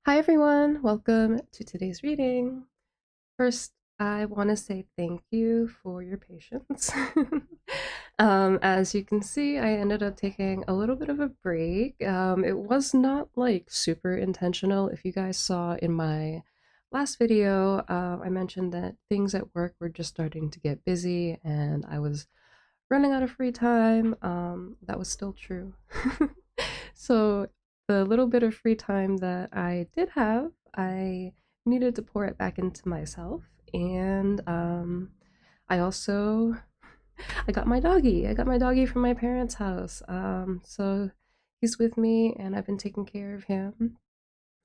Hi everyone, welcome to today's reading. First, I want to say thank you for your patience. As you can see, I ended up taking a little bit of a break. It was not like super intentional. If you guys saw in my last video, I mentioned that things at work were just starting to get busy and I was running out of free time. That was still true. So the little bit of free time that I did have, I needed to pour it back into myself. And I also I got my doggy. I got my doggy from my parents' house. So he's with me, and I've been taking care of him,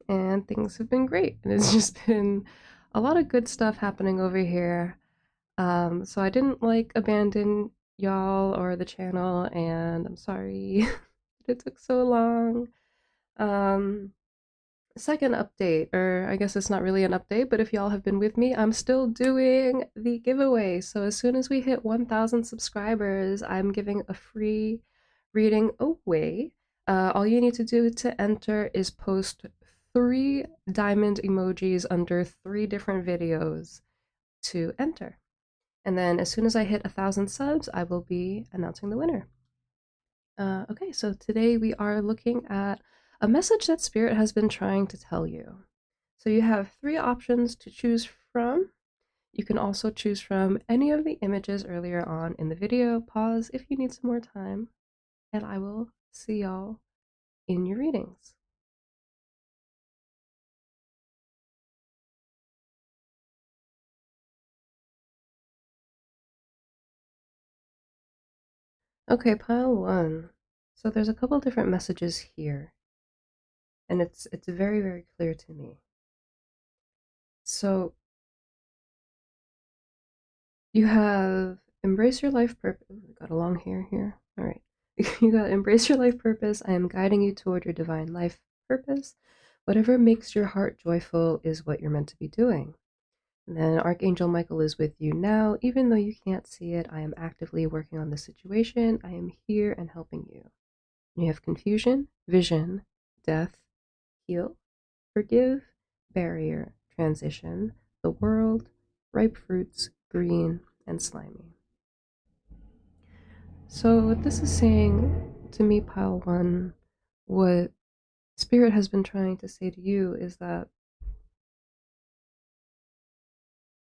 and things have been great. And it's just been a lot of good stuff happening over here. So I didn't like abandon y'all or the channel, and I'm sorry it took so long. Um, Second update, or I guess it's not really an update, but if y'all have been with me, I'm still doing the giveaway. So as soon as we hit 1,000 subscribers, I'm giving a free reading away. All you need to do to enter is post 3 diamond emojis under 3 different videos to enter. And then as soon as I hit 1,000 subs, I will be announcing the winner. Okay, so today we are looking at a message that Spirit has been trying to tell you. So you have 3 options to choose from. You can also choose from any of the images earlier on in the video. Pause if you need some more time, and I will see y'all in your readings. Okay, pile 1. So there's a couple different messages here, and it's very, very clear to me. So you have embrace your life purpose. Got a long hair here. All right. You got embrace your life purpose. I am guiding you toward your divine life purpose. Whatever makes your heart joyful is what you're meant to be doing. And then Archangel Michael is with you now. Even though you can't see it, I am actively working on the situation. I am here and helping you. And you have confusion, vision, death, heal, forgive, barrier, transition, the world, ripe fruits, green, and slimy. So, what this is saying to me, pile 1, what Spirit has been trying to say to you is that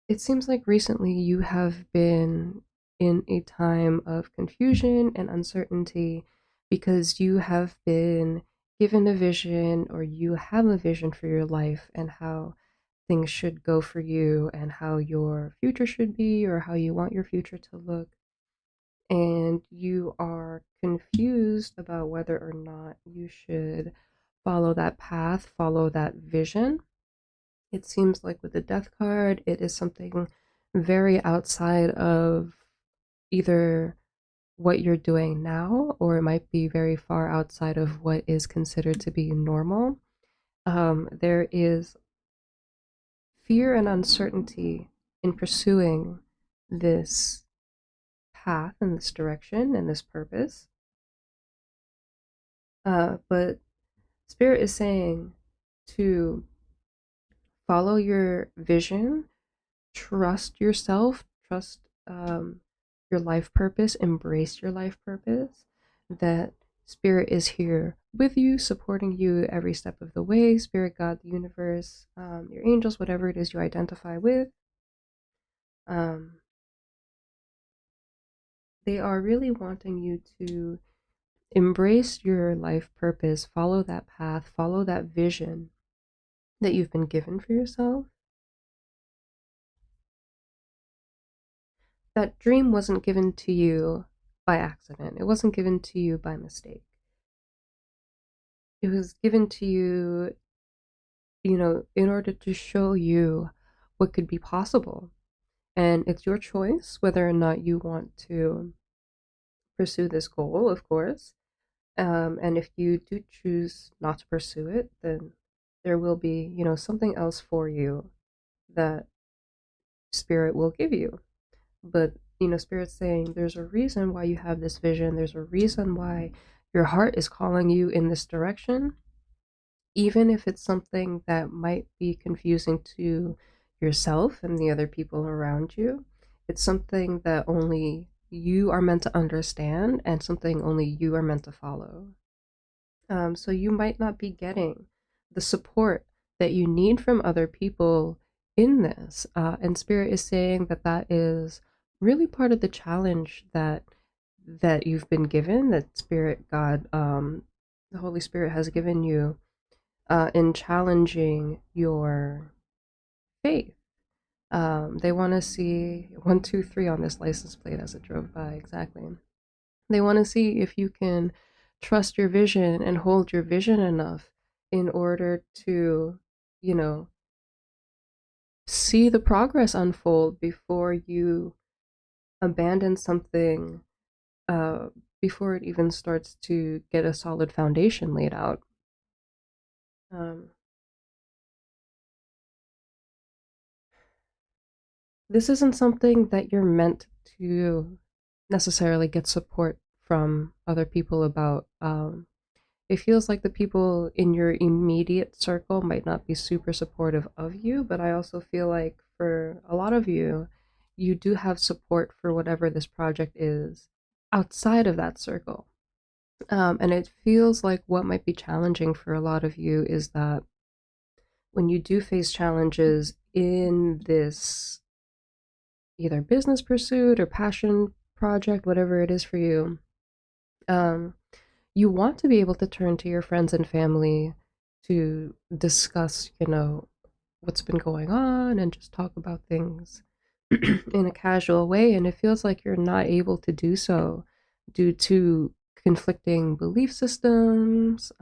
it seems like recently you have been in a time of confusion and uncertainty because you have been given a vision, or you have a vision for your life and how things should go for you and how your future should be, or how you want your future to look. And you are confused about whether or not you should follow that path, follow that vision. It seems like with the death card, it is something very outside of either what you're doing now, or it might be very far outside of what is considered to be normal. There is fear and uncertainty in pursuing this path and this direction and this purpose. But Spirit is saying to follow your vision, trust yourself, trust your life purpose, embrace your life purpose, that Spirit is here with you, supporting you every step of the way. Spirit, God, the universe, your angels, whatever it is you identify with. They are really wanting you to embrace your life purpose, follow that path, follow that vision that you've been given for yourself. That dream wasn't given to you by accident. It wasn't given to you by mistake. It was given to you, in order to show you what could be possible. And it's your choice whether or not you want to pursue this goal, of course. And if you do choose not to pursue it, then there will be, something else for you that Spirit will give you. But, Spirit's saying there's a reason why you have this vision, there's a reason why your heart is calling you in this direction. even if it's something that might be confusing to yourself and the other people around you. It's something that only you are meant to understand and something only you are meant to follow. So you might not be getting the support that you need from other people in this. And Spirit is saying that that is really part of the challenge that you've been given, that Spirit, God, the Holy Spirit has given you in challenging your faith. They want to see 1, 2, 3 on this license plate as it drove by, exactly. They want to see if you can trust your vision and hold your vision enough in order to, you know, see the progress unfold before you abandon something, uh, before it even starts to get a solid foundation laid out. Um, this isn't something that you're meant to necessarily get support from other people about. It feels like the people in your immediate circle might not be super supportive of you, but I also feel like for a lot of you, you do have support for whatever this project is outside of that circle. And it feels like what might be challenging for a lot of you is that when you do face challenges in this either business pursuit or passion project, whatever it is for you, um, you want to be able to turn to your friends and family to discuss, what's been going on and just talk about things in a casual way. And it feels like you're not able to do so due to conflicting belief systems.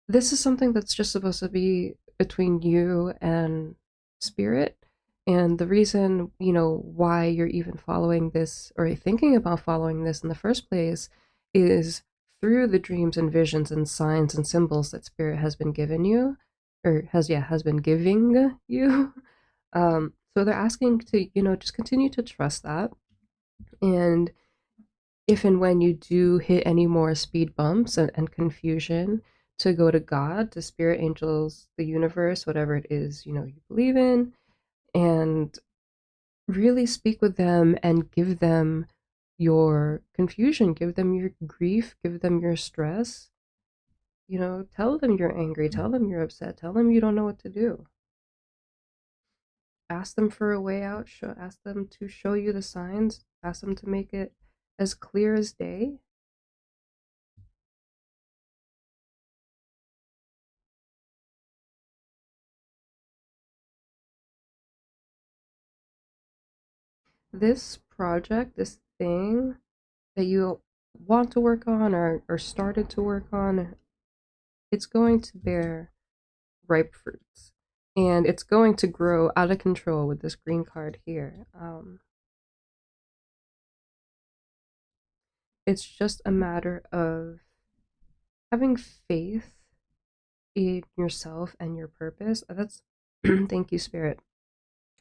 This is something that's just supposed to be between you and Spirit. And the reason, why you're even following this or thinking about following this in the first place is through the dreams and visions and signs and symbols that Spirit has been given you, or has been giving you. So they're asking to, just continue to trust that. And if and when you do hit any more speed bumps and confusion, to go to God, to spirit angels, the universe, whatever it is, you believe in, and really speak with them and give them your confusion, give them your grief, give them your stress. Tell them you're angry, tell them you're upset, tell them you don't know what to do. Ask them for a way out, ask them to show you the signs, ask them to make it as clear as day. This project, this thing that you want to work on or started to work on, it's going to bear ripe fruits. And it's going to grow out of control with this green card here. It's just a matter of having faith in yourself and your purpose. That's, thank you, Spirit.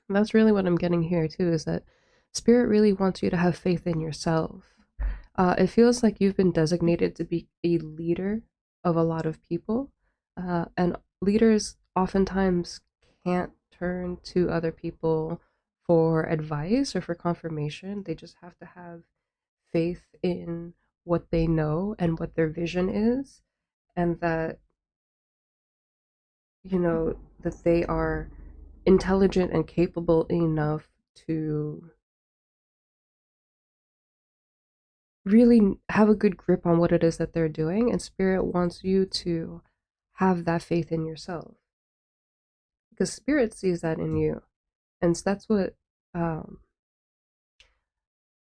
That's really what I'm getting here, too, is that Spirit really wants you to have faith in yourself. It feels like you've been designated to be a leader of a lot of people, and leaders oftentimes can't turn to other people for advice or for confirmation. They just have to have faith in what they know and what their vision is, and that, that they are intelligent and capable enough to really have a good grip on what it is that they're doing. And Spirit wants you to have that faith in yourself because Spirit sees that in you. And so um,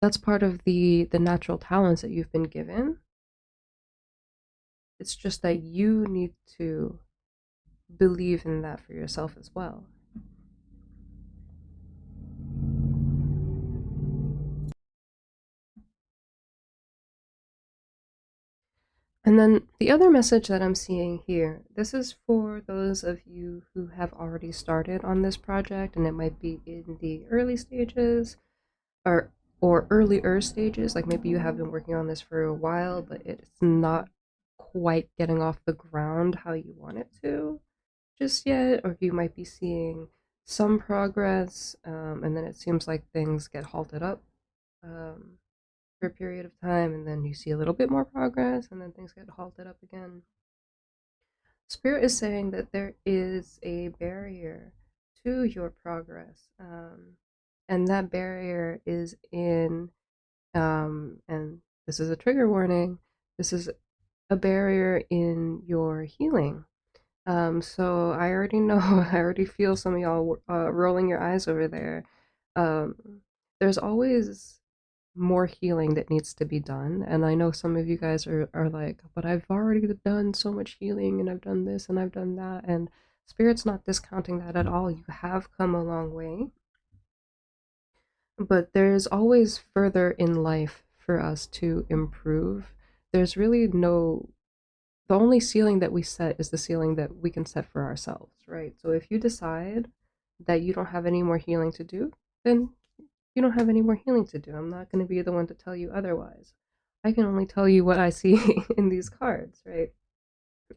that's part of the natural talents that you've been given. It's just that you need to believe in that for yourself as well. And then the other message that I'm seeing here, this is for those of you who have already started on this project, and it might be in the early stages, or or earlier stages, like maybe you have been working on this for a while, but it's not quite getting off the ground how you want it to just yet, or you might be seeing some progress, and then it seems like things get halted up um, for a period of time, and then you see a little bit more progress, and then things get halted up again. Spirit is saying that there is a barrier to your progress, and that barrier is in, and this is a trigger warning, this is a barrier in your healing. So I already know, I already feel some of y'all rolling your eyes over there. Um, there's always more healing that needs to be done, and I know some of you guys are like, but I've already done so much healing, and I've done this, and I've done that, and Spirit's not discounting that at all. You have come a long way, but there's always further in life for us to improve. There's really no the only ceiling that we set is the ceiling that we can set for ourselves, right? So if you decide that you don't have any more healing to do, then you don't have any more healing to do. I'm not going to be the one to tell you otherwise. I can only tell you what I see in these cards, right?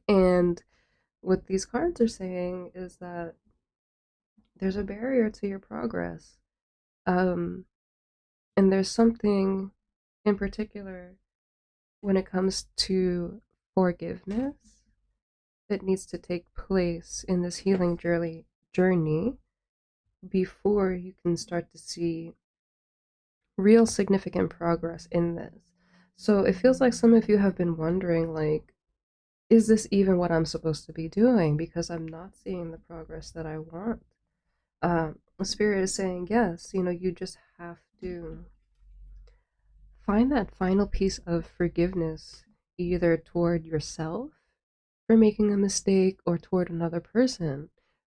And what these cards are saying is that there's a barrier to your progress. Um, and there's something in particular when it comes to forgiveness that needs to take place in this healing journey before you can start to see real significant progress in this. So it feels like some of you have been wondering, like, is this even what I'm supposed to be doing? Because I'm not seeing the progress that I want. Spirit is saying, yes, you just have to find that final piece of forgiveness, either toward yourself for making a mistake or toward another person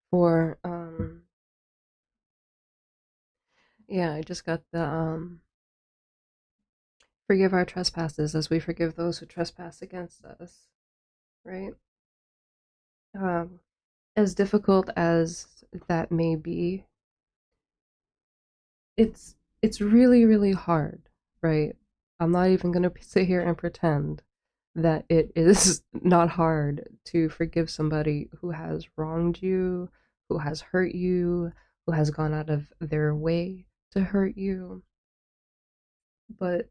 for yeah, I just got the forgive our trespasses as we forgive those who trespass against us, right? um as difficult as that may be, it's really really hard, right? I'm not even going to sit here and pretend that it is not hard to forgive somebody who has wronged you, who has hurt you, who has gone out of their way to hurt you. But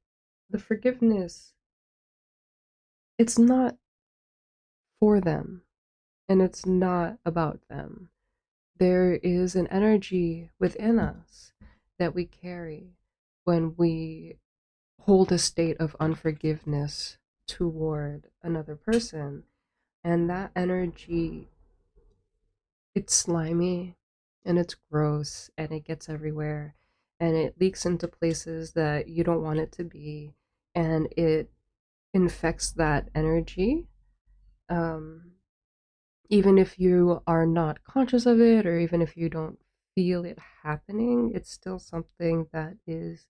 the forgiveness, it's not for them, and it's not about them. There is an energy within us that we carry when we hold a state of unforgiveness toward another person. And that energy, it's slimy and it's gross and it gets everywhere and it leaks into places that you don't want it to be, and it infects that energy. Um, Even if you are not conscious of it, or even if you don't feel it happening, it's still something that is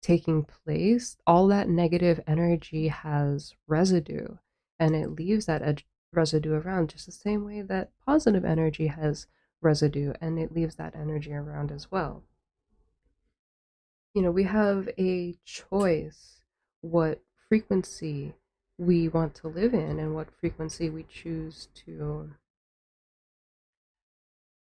taking place. All that negative energy has residue, and it leaves that residue around just the same way that positive energy has residue, and it leaves that energy around as well. We have a choice what frequency we want to live in and what frequency we choose to,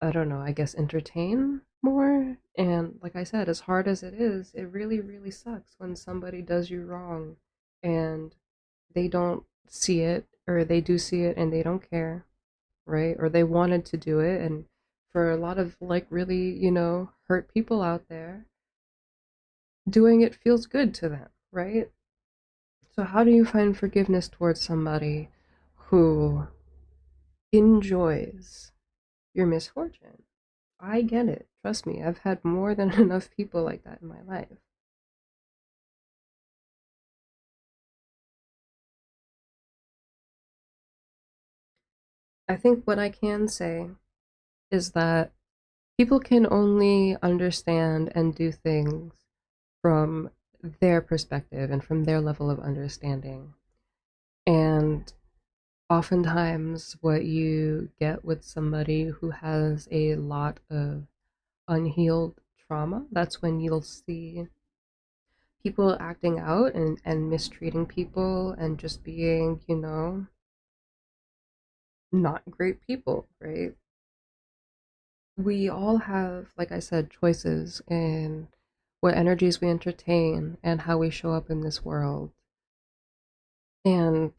I don't know, I guess entertain more. And like I said, as hard as it is, it really, really sucks when somebody does you wrong and they don't see it, or they do see it and they don't care, right? Or they wanted to do it. And for a lot of like really, hurt people out there, doing it feels good to them, right? So, how do you find forgiveness towards somebody who enjoys your misfortune? I get it. Trust me, I've had more than enough people like that in my life. I think what I can say is that people can only understand and do things from their perspective and from their level of understanding. And oftentimes, what you get with somebody who has a lot of unhealed trauma, that's when you'll see people acting out and mistreating people and just being, not great people, right? We all have, like I said, choices in what energies we entertain and how we show up in this world. And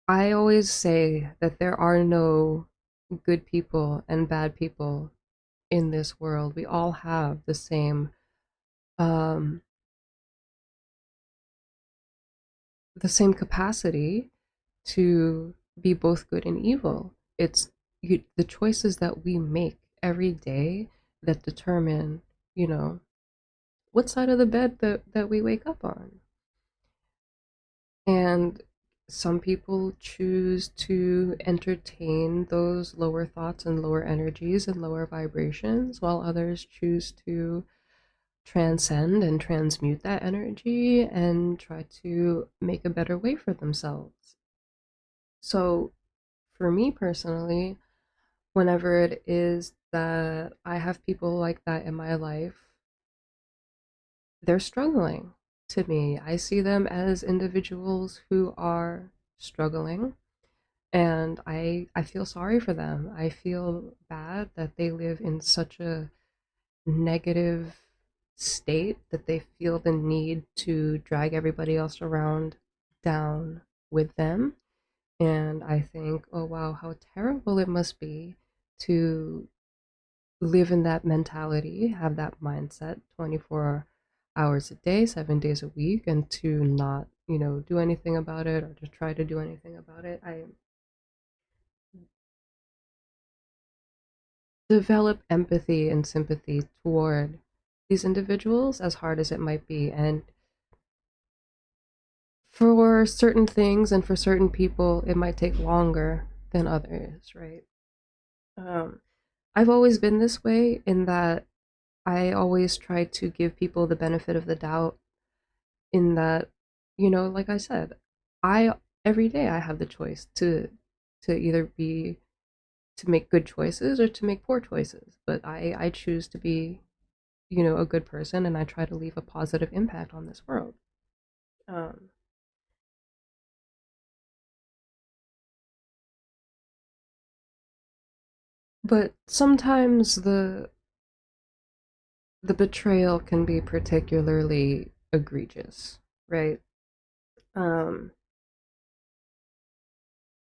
I always say that there are no good people and bad people in this world. We all have um, the same capacity to be both good and evil. It's the choices that we make every day that determine, you know, what side of the bed that we wake up on. And some people choose to entertain those lower thoughts and lower energies and lower vibrations, while others choose to transcend and transmute that energy and try to make a better way for themselves. So, for me personally, whenever it is that I have people like that in my life, they're struggling to me. I see them as individuals who are struggling, and I feel sorry for them. I feel bad that they live in such a negative state that they feel the need to drag everybody else around down with them. And I think, oh wow, how terrible it must be to live in that mentality, have that mindset 24 hours a day, 7 days a week, and to not, do anything about it or to try to do anything about it. I develop empathy and sympathy toward these individuals, as hard as it might be. And for certain things and for certain people, it might take longer than others, right? Um, I've always been this way in that I always try to give people the benefit of the doubt, in that, like I said, I every day I have the choice to either be to make good choices or to make poor choices. But I choose to be, a good person, and I try to leave a positive impact on this world. Um, but sometimes the betrayal can be particularly egregious, right? Um,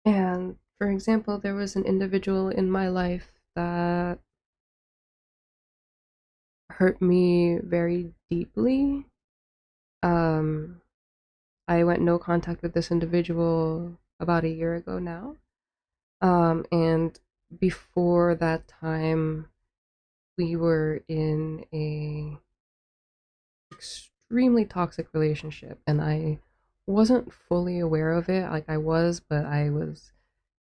and for example, there was an individual in my life that hurt me very deeply. Um, I went no contact with this individual about a year ago now. And before that time, we were in a extremely toxic relationship, and I wasn't fully aware of it. Like I was, but I was,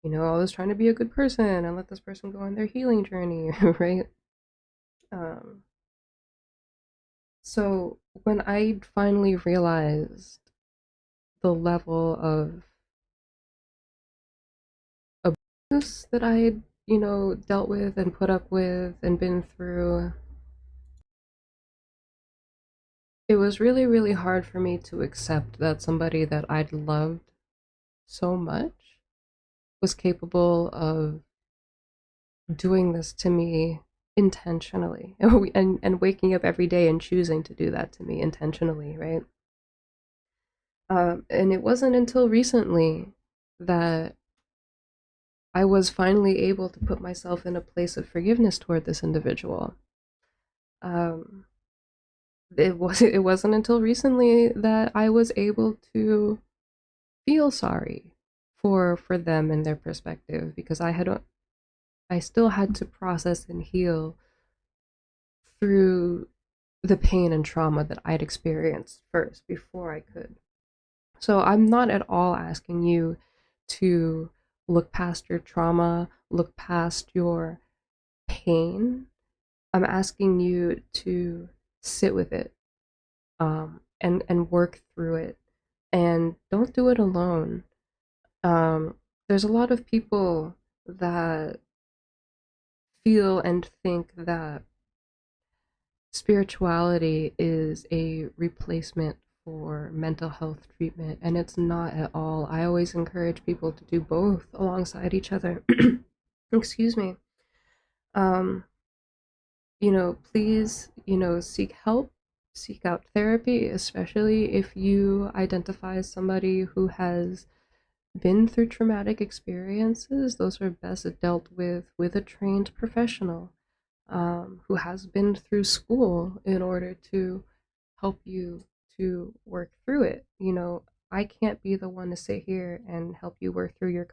I was trying to be a good person and let this person go on their healing journey, right? Um, so when I finally realized the level of abuse that I had, dealt with and put up with and been through, it was really, really hard for me to accept that somebody that I'd loved so much was capable of doing this to me intentionally and waking up every day and choosing to do that to me intentionally, right? And it wasn't until recently that I was finally able to put myself in a place of forgiveness toward this individual. Um, it wasn't until recently that I was able to feel sorry for them and their perspective, because I still had to process and heal through the pain and trauma that I'd experienced first before I could. So I'm not at all asking you to look past your trauma, look past your pain. I'm asking you to sit with it, and work through it, and don't do it alone. There's a lot of people that feel and think that spirituality is a replacement for mental health treatment, and it's not at all. I always encourage people to do both alongside each other. Excuse me. Um, please, seek help, seek out therapy, especially if you identify as somebody who has been through traumatic experiences. Those are best dealt with a trained professional who has been through school in order to help you to work through it. I can't be the one to sit here and help you work through your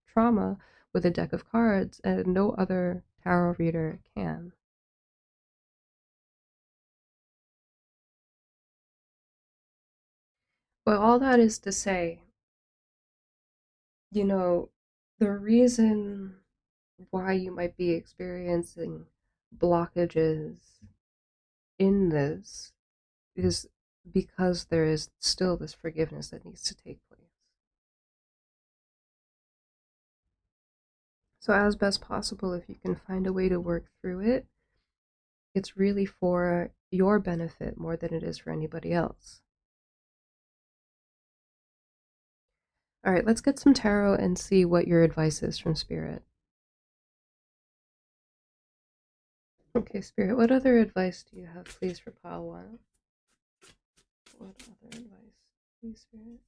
trauma with a deck of cards, and no other tarot reader can. But all that is to say, you know, the reason why you might be experiencing blockages in this is because there is still this forgiveness that needs to take place. So, as best possible, if you can find a way to work through it, it's really for your benefit more than it is for anybody else. All right, let's get some tarot and see what your advice is from Spirit. Okay, Spirit, what other advice do you have, please, for pile one? What other advice, please, Spirit?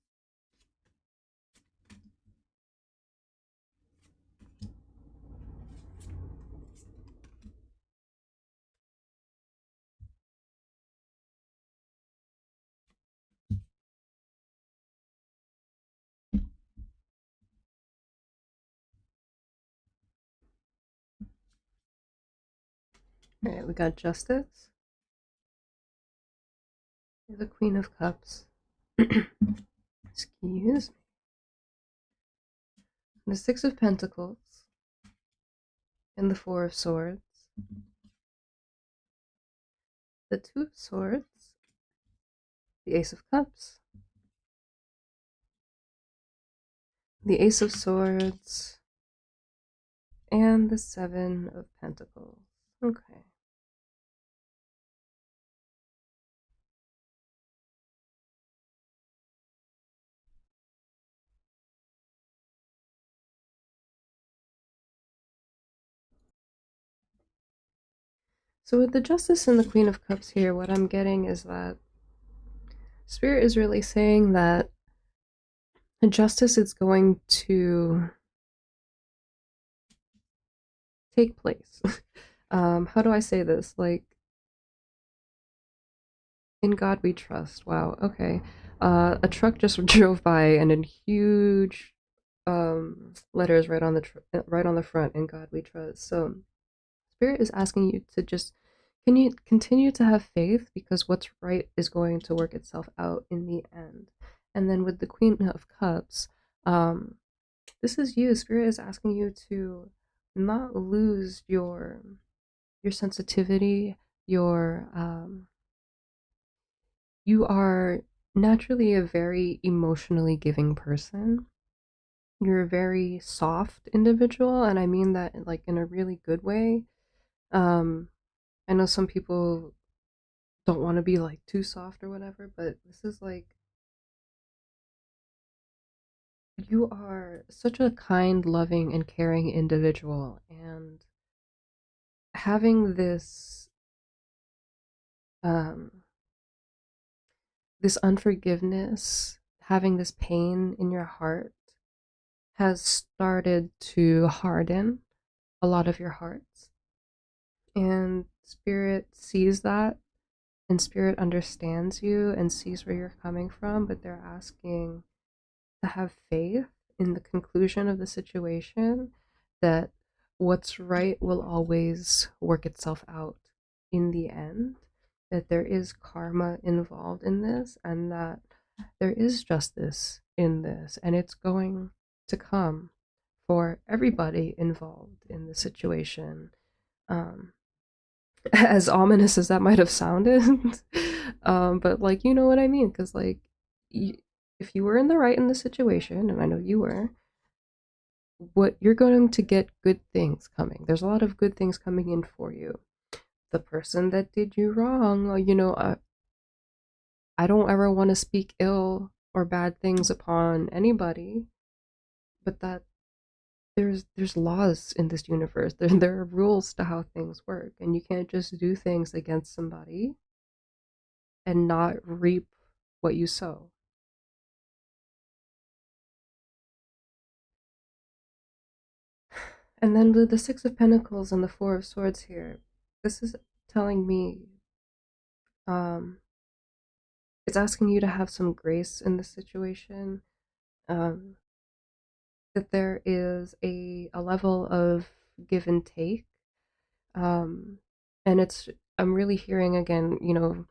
All right, we got Justice, the Queen of Cups. Excuse me. The Six of Pentacles, and the Four of Swords. The Two of Swords, the Ace of Cups, the Ace of Swords, and the Seven of Pentacles. Okay. So with the Justice and the Queen of Cups here, what I'm getting is that Spirit is really saying that justice is going to take place. How do I say this? Like, in God we trust. Wow, okay. A truck just drove by and in huge letters right on the front, in God we trust. So Spirit is asking you to just can you continue to have faith, because what's right is going to work itself out in the end. And then with the Queen of Cups, this is you. Spirit is asking you to not lose your sensitivity, your you are naturally a very emotionally giving person. You're a very soft individual, and I mean that like in a really good way. Um, I know some people don't want to be like too soft or whatever, but this is like you are such a kind, loving, and caring individual, and having um this unforgiveness, having this pain in your heart has started to harden a lot of your hearts. And Spirit sees that, and Spirit understands you and sees where you're coming from, but they're asking to have faith in the conclusion of the situation, that what's right will always work itself out in the end, that there is karma involved in this, and that there is justice in this, and it's going to come for everybody involved in the situation. Um, as ominous as that might have sounded, but like, you know what I mean? Because like, if you were in the right in the situation, and I know you were, what you're going to get good things coming. There's a lot of good things coming in for you. the person that did you wrong. Or, you know, I don't ever want to speak ill or bad things upon anybody, but that there's laws in this universe. There are rules to how things work, and you can't just do things against somebody and not reap what you sow. And then the Six of Pentacles and the Four of Swords here, this is telling me, um, it's asking you to have some grace in this situation. Um, that there is a level of give and take. Um, and I'm really hearing again, you know,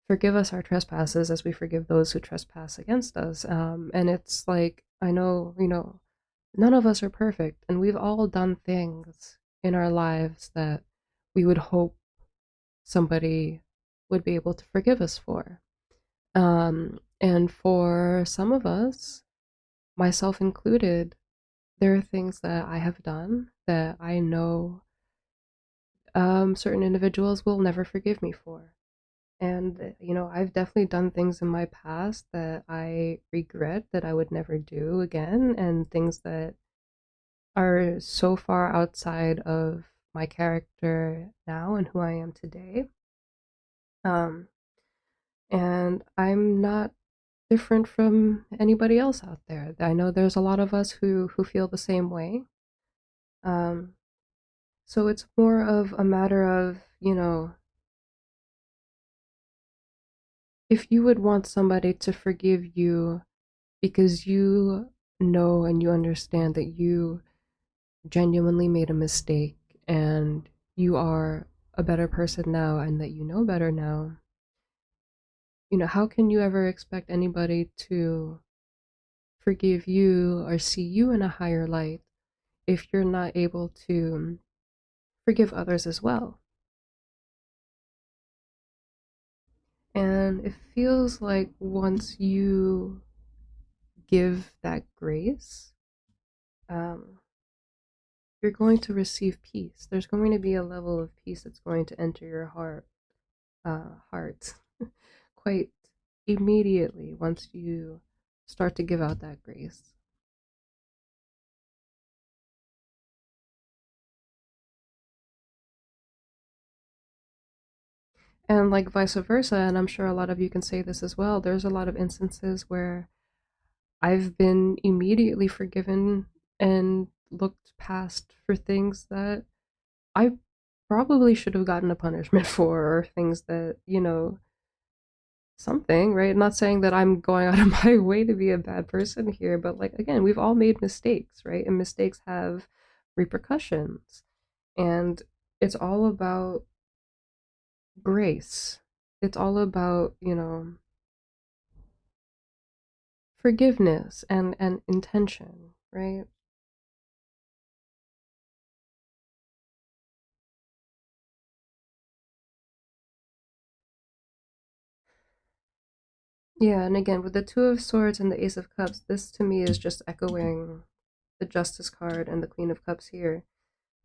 forgive us our trespasses as we forgive those who trespass against us. And it's like, I know, you know, none of us are perfect, and we've all done things in our lives that we would hope somebody would be able to forgive us for. And for some of us, myself included, there are things that I have done that I know certain individuals will never forgive me for. And, you know, I've definitely done things in my past that I regret that I would never do again, and things that are so far outside of my character now and who I am today. Um, and I'm not different from anybody else out there. I know there's a lot of us who feel the same way. Um, so it's more of a matter of, you know, if you would want somebody to forgive you because you know and you understand that you genuinely made a mistake and you are a better person now and that you know better now, you know, how can you ever expect anybody to forgive you or see you in a higher light if you're not able to forgive others as well? And it feels like once you give that grace, um, you're going to receive peace. There's going to be a level of peace that's going to enter your heart quite immediately once you start to give out that grace. And like vice versa, and I'm sure a lot of you can say this as well, there's a lot of instances where I've been immediately forgiven and looked past for things that I probably should have gotten a punishment for, or things that, you know, something, right? Not saying that I'm going out of my way to be a bad person here, but like, again, we've all made mistakes, right? And mistakes have repercussions. And it's all about grace. It's all about, you know, forgiveness and intention, right? Yeah, and again, with the Two of Swords and the Ace of Cups, this to me is just echoing the Justice card and the Queen of Cups here.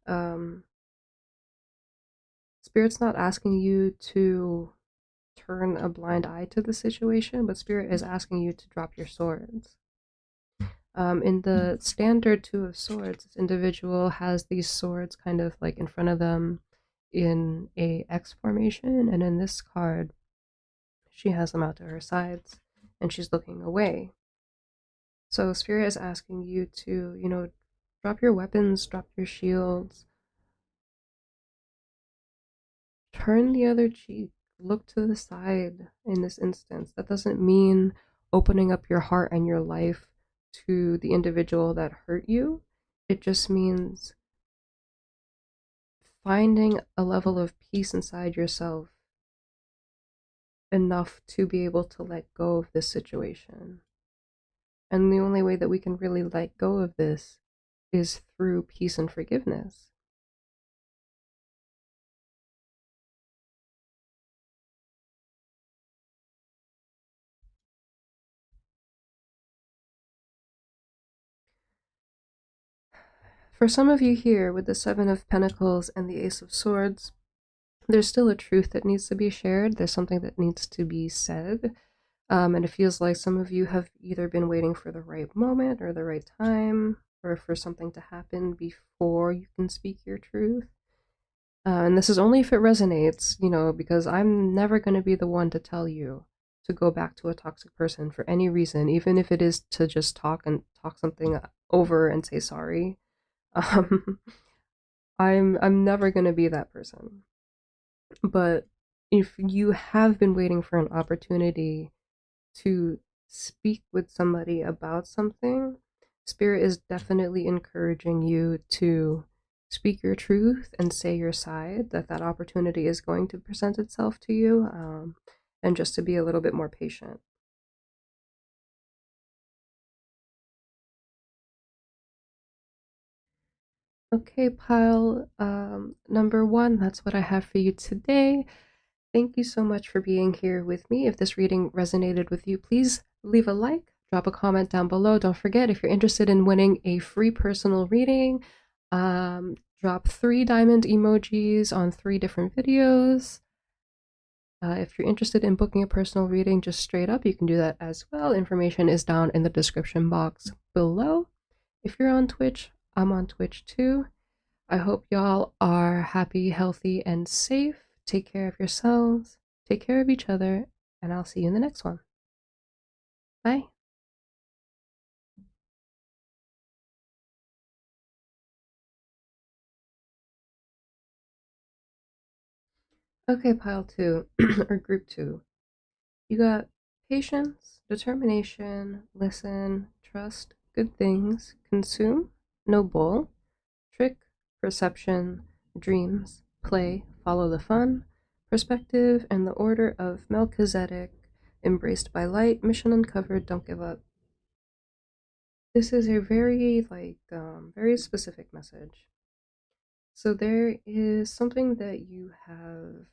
Um, Spirit's not asking you to turn a blind eye to the situation, but Spirit is asking you to drop your swords. In the standard Two of Swords, this individual has these swords kind of like in front of them in a X formation, and in this card, she has them out to her sides and she's looking away. So Spirit is asking you to, you know, drop your weapons, drop your shields, turn the other cheek, look to the side in this instance. That doesn't mean opening up your heart and your life to the individual that hurt you. It just means finding a level of peace inside yourself enough to be able to let go of this situation. And the only way that we can really let go of this is through peace and forgiveness. For some of you here with the Seven of Pentacles and the Ace of Swords, there's still a truth that needs to be shared. There's something that needs to be said. And it feels like some of you have either been waiting for the right moment or the right time, or for something to happen before you can speak your truth. And this is only if it resonates, because I'm never going to be the one to tell you to go back to a toxic person for any reason, even if it is to just talk something over and say sorry. Um, I'm never going to be that person. But if you have been waiting for an opportunity to speak with somebody about something, Spirit is definitely encouraging you to speak your truth and say your side, that opportunity is going to present itself to you, and just to be a little bit more patient. Okay, pile number one, that's what I have for you today. Thank you so much for being here with me. If this reading resonated with you, please leave a like, drop a comment down below. Don't forget, if you're interested in winning a free personal reading, drop 3 diamond emojis on 3 different videos. If you're interested in booking a personal reading just straight up, you can do that as well. Information is down in the description box below. If you're on Twitch, I'm on Twitch too. I hope y'all are happy, healthy, and safe. Take care of yourselves, take care of each other, and I'll see you in the next one. Bye. Okay, pile 2, or group 2. You got patience, determination, listen, trust, good things, consume, no bull, trick, perception, dreams, play, follow the fun, perspective, and the order of Melchizedek, embraced by light, mission uncovered, don't give up. This is a very, very specific message. So there is something that you have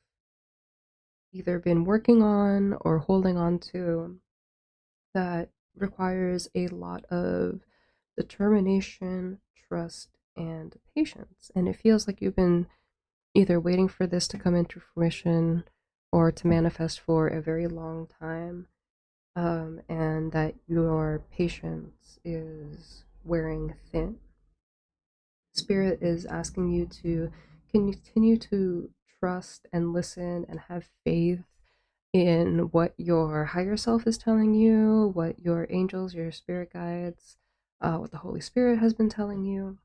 either been working on or holding on to that requires a lot of determination, trust, and patience. And it feels like you've been either waiting for this to come into fruition or to manifest for a very long time, and that your patience is wearing thin. Spirit is asking you to continue to trust and listen and have faith in what your higher self is telling you, what your angels, your spirit guides, what the Holy Spirit has been telling you.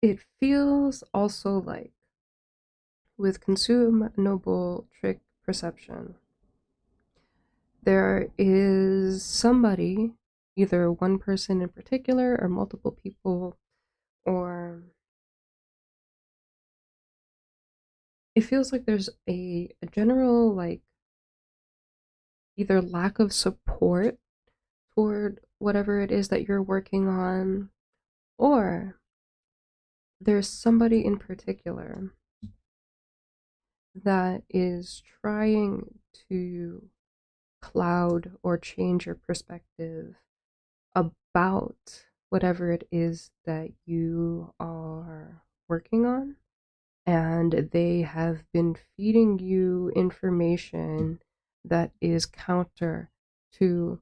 It feels also like with consume, noble, trick, perception, there is somebody, either one person in particular or multiple people, or it feels like there's a general, like, either lack of support toward whatever it is that you're working on, or there's somebody in particular that is trying to cloud or change your perspective about whatever it is that you are working on. And they have been feeding you information that is counter to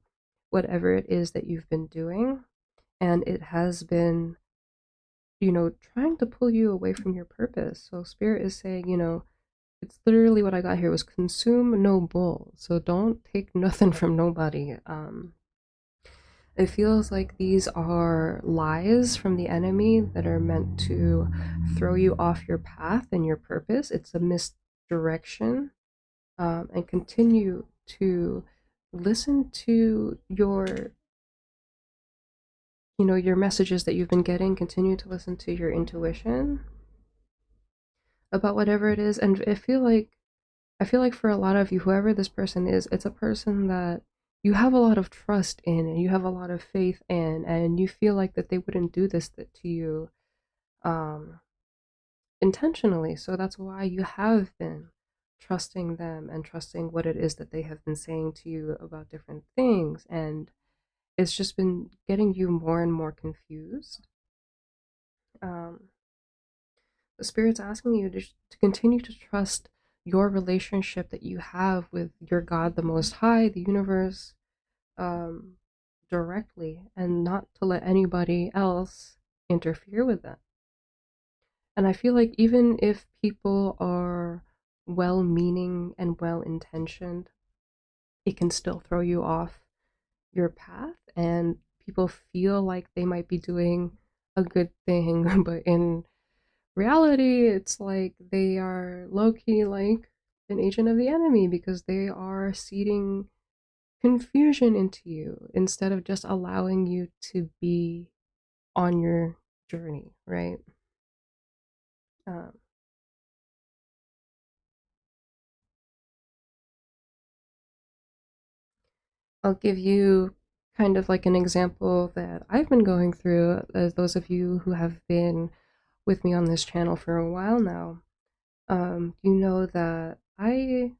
whatever it is that you've been doing. And it has been, trying to pull you away from your purpose. So Spirit is saying, it's literally what I got here was consume no bull. So don't take nothing from nobody. It feels like these are lies from the enemy that are meant to throw you off your path and your purpose. It's a misdirection. And continue to listen to your messages that you've been getting. Continue to listen to your intuition about whatever it is. And I feel like for a lot of you, whoever this person is, it's a person that you have a lot of trust in and you have a lot of faith in, and you feel like that they wouldn't do this to you um, intentionally. So that's why you have been trusting them and trusting what it is that they have been saying to you about different things. And it's just been getting you more and more confused. Um, the Spirit's asking you to continue to trust your relationship that you have with your God, the Most High, the universe, um, directly, and not to let anybody else interfere with that. And I feel like even if people are well meaning and well intentioned, it can still throw you off your path, and people feel like they might be doing a good thing, but in reality, it's like they are low key like an agent of the enemy because they are seeding confusion into you instead of just allowing you to be on your journey, right? Um, I'll give you kind of like an example that I've been going through, as those of you who have been with me on this channel for a while now. You know that I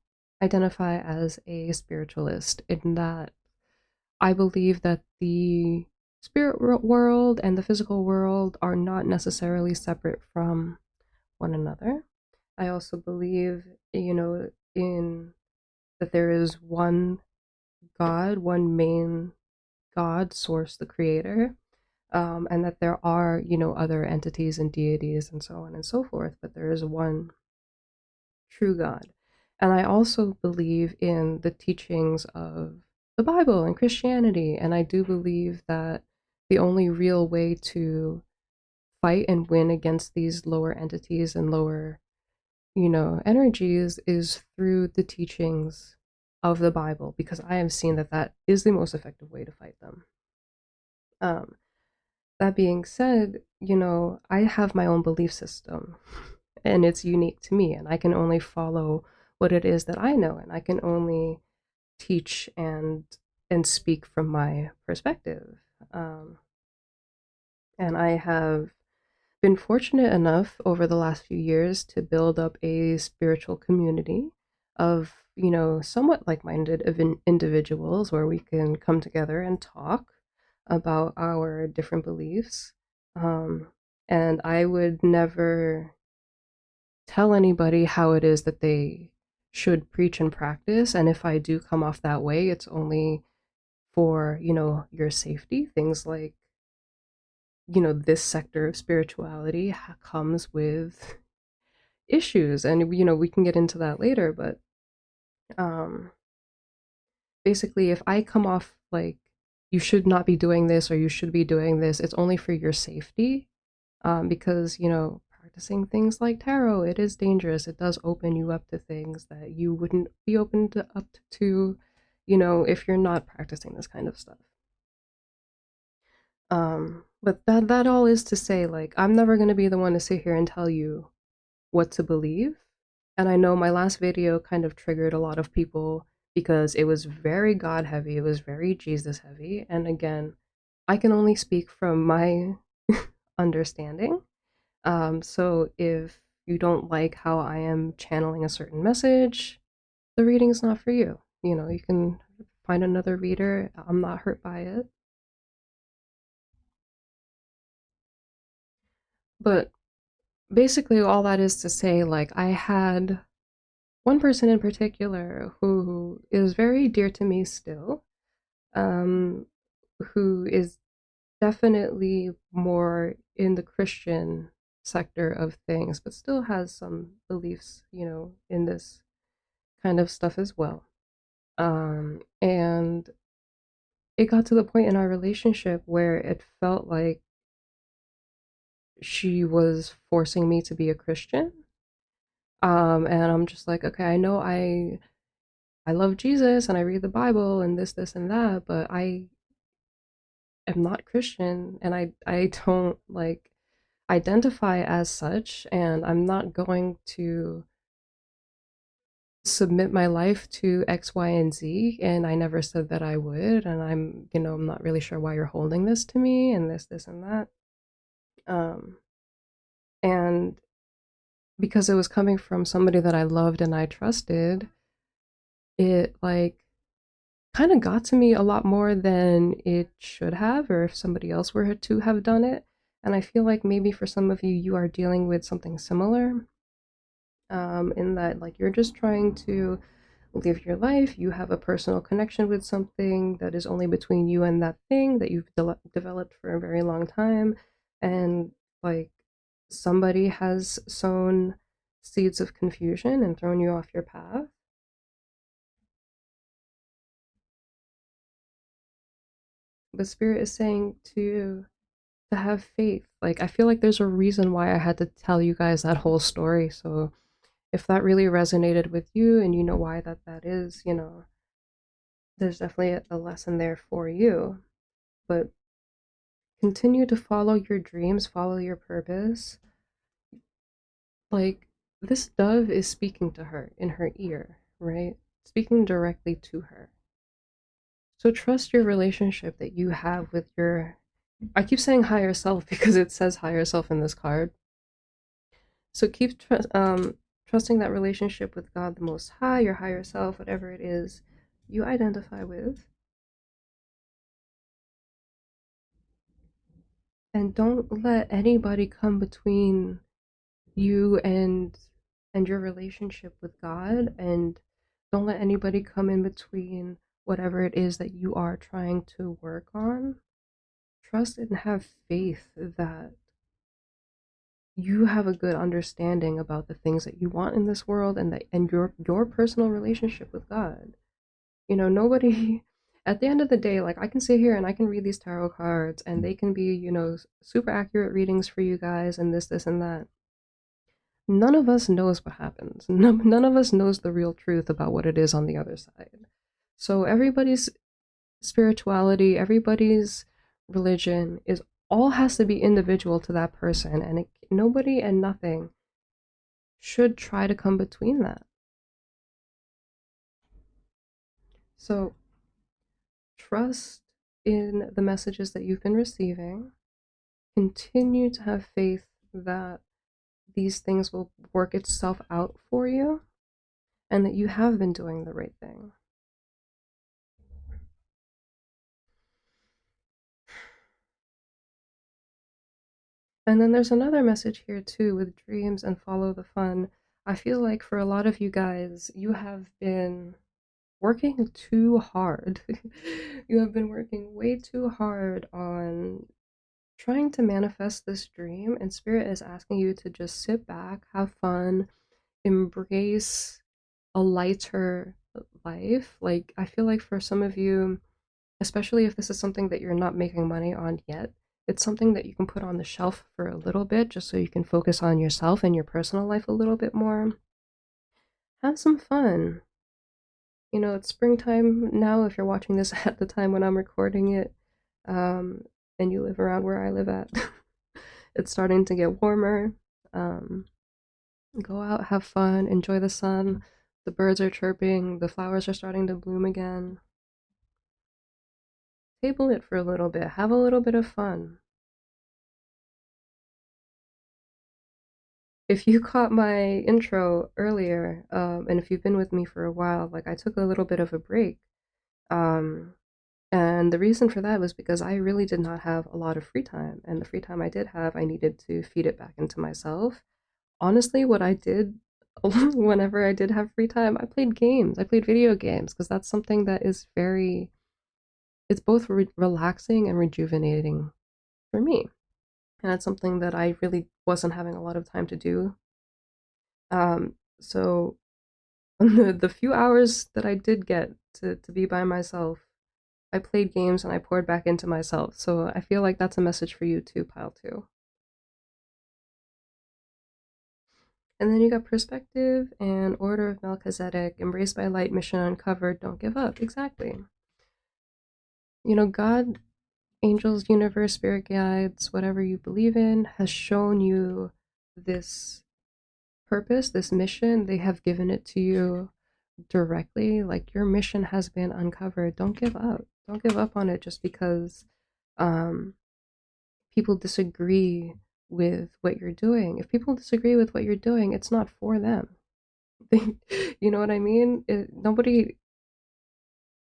identify as a spiritualist in that I believe that the spirit world and the physical world are not necessarily separate from one another. I also believe, in that there is one God, one main God, source, the creator, and that there are, other entities and deities and so on and so forth, but there is one true God. And I also believe in the teachings of the Bible and Christianity. And I do believe that the only real way to fight and win against these lower entities and lower, energies is through the teachings of the Bible, because I have seen that that is the most effective way to fight them. Um, that being said, I have my own belief system and it's unique to me, and I can only follow what it is that I know, and I can only teach and speak from my perspective. Um, and I have been fortunate enough over the last few years to build up a spiritual community of, somewhat like-minded individuals where we can come together and talk about our different beliefs. Um, and I would never tell anybody how it is that they should preach and practice. And if I do come off that way, it's only for, your safety. Things like, this sector of spirituality comes with issues. And, we can get into that later. But um, basically, if I come off like, you should not be doing this or you should be doing this, it's only for your safety. Because, practicing things like tarot, it is dangerous. It does open you up to things that you wouldn't be up to, if you're not practicing this kind of stuff. But that all is to say, like, I'm never going to be the one to sit here and tell you what to believe. And I know my last video kind of triggered a lot of people because it was very God heavy, it was very Jesus heavy. And again, I can only speak from my understanding. So if you don't like how I am channeling a certain message, the reading's not for you. You can find another reader. I'm not hurt by it. But basically, all that is to say, like, I had one person in particular who is very dear to me still, um, who is definitely more in the Christian sector of things, but still has some beliefs, in this kind of stuff as well. And it got to the point in our relationship where it felt like she was forcing me to be a Christian. And I'm just like, okay, I know I love Jesus and I read the Bible and this and that, but I am not Christian and I don't like identify as such, and I'm not going to submit my life to X, Y, and Z, and I never said that I would, and I'm not really sure why you're holding this to me, and this, and that. Um, and because it was coming from somebody that I loved and I trusted, it like kind of got to me a lot more than it should have, or if somebody else were to have done it. And I feel like maybe for some of you, you are dealing with something similar, in that like you're just trying to live your life. You have a personal connection with something that is only between you and that thing that you've developed for a very long time. And like somebody has sown seeds of confusion and thrown you off your path. But Spirit is saying to have faith. Like I feel like there's a reason why I had to tell you guys that whole story. So if that really resonated with you and you know why that is, you know, there's definitely a lesson there for you. But continue to follow your dreams, follow your purpose. Like this dove is speaking to her in her ear, right? Speaking directly to her. So trust your relationship that you have with your, I keep saying higher self because it says higher self in this card. So keep trusting that relationship with God the Most High, your higher self, whatever it is you identify with. And don't let anybody come between you and your relationship with God, and don't let anybody come in between whatever it is that you are trying to work on. Trust and have faith that you have a good understanding about the things that you want in this world, and that and your personal relationship with God. You know, nobody at the end of the day, like I can sit here and I can read these tarot cards and they can be, you know, super accurate readings for you guys and this and that. None of us knows what happens. None of us knows the real truth about what it is on the other side. So everybody's spirituality, everybody's religion is all has to be individual to that person, and nobody and nothing should try to come between that. So trust in the messages that you've been receiving. Continue to have faith that these things will work itself out for you and that you have been doing the right thing. And then there's another message here too with dreams and follow the fun. I feel like for a lot of you guys, you have been working too hard. You have been working way too hard on trying to manifest this dream, and Spirit is asking you to just sit back, have fun, embrace a lighter life. Like, I feel like for some of you, especially if this is something that you're not making money on yet, it's something that you can put on the shelf for a little bit just so you can focus on yourself and your personal life a little bit more. Have some fun. You know, it's springtime now if you're watching this at the time when I'm recording it, um, and you live around where I live at. It's starting to get warmer. Um, Go out, have fun, enjoy the sun. The birds are chirping, the flowers are starting to bloom again. Table it for a little bit, have a little bit of fun. If you caught my intro earlier, and if you've been with me for a while, like I took a little bit of a break. Um, and the reason for that was because I really did not have a lot of free time. And the free time I did have, I needed to feed it back into myself. Honestly, what I did whenever I did have free time, I played games. I played video games because that's something that is very, it's both relaxing and rejuvenating for me. And that's something that I really wasn't having a lot of time to do. So the few hours that I did get to be by myself, I played games and I poured back into myself. So I feel like that's a message for you too, pile two. And then you got perspective and order of Melchizedek, embraced by light, mission uncovered, don't give up. Exactly. You know, God, angels, universe, spirit guides, whatever you believe in, has shown you this purpose, this mission. They have given it to you directly. Like your mission has been uncovered. Don't give up. Don't give up on it just because um, people disagree with what you're doing. If people disagree with what you're doing, it's not for them. You know what I mean? Nobody,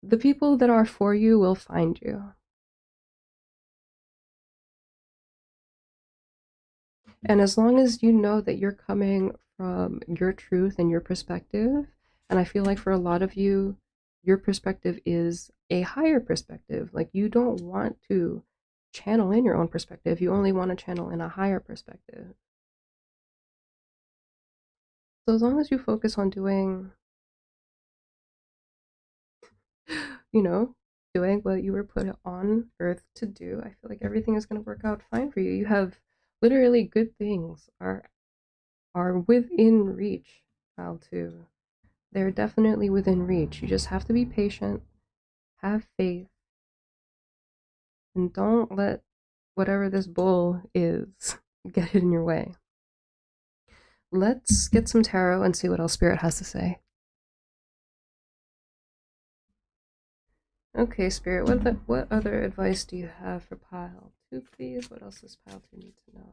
the people that are for you will find you. And as long as you know that you're coming from your truth and your perspective, and I feel like for a lot of you, your perspective is a higher perspective. Like you don't want to channel in your own perspective, you only want to channel in a higher perspective. So as long as you focus on doing, you know, doing what you were put on earth to do, I feel like everything is going to work out fine for you. You have literally good things are within reach, how to. They're definitely within reach. You just have to be patient, have faith, and don't let whatever this bull is get in your way. Let's get some tarot and see what else Spirit has to say. Okay, Spirit, what other advice do you have for Pile 2, please? What else does Pile 2 need to know?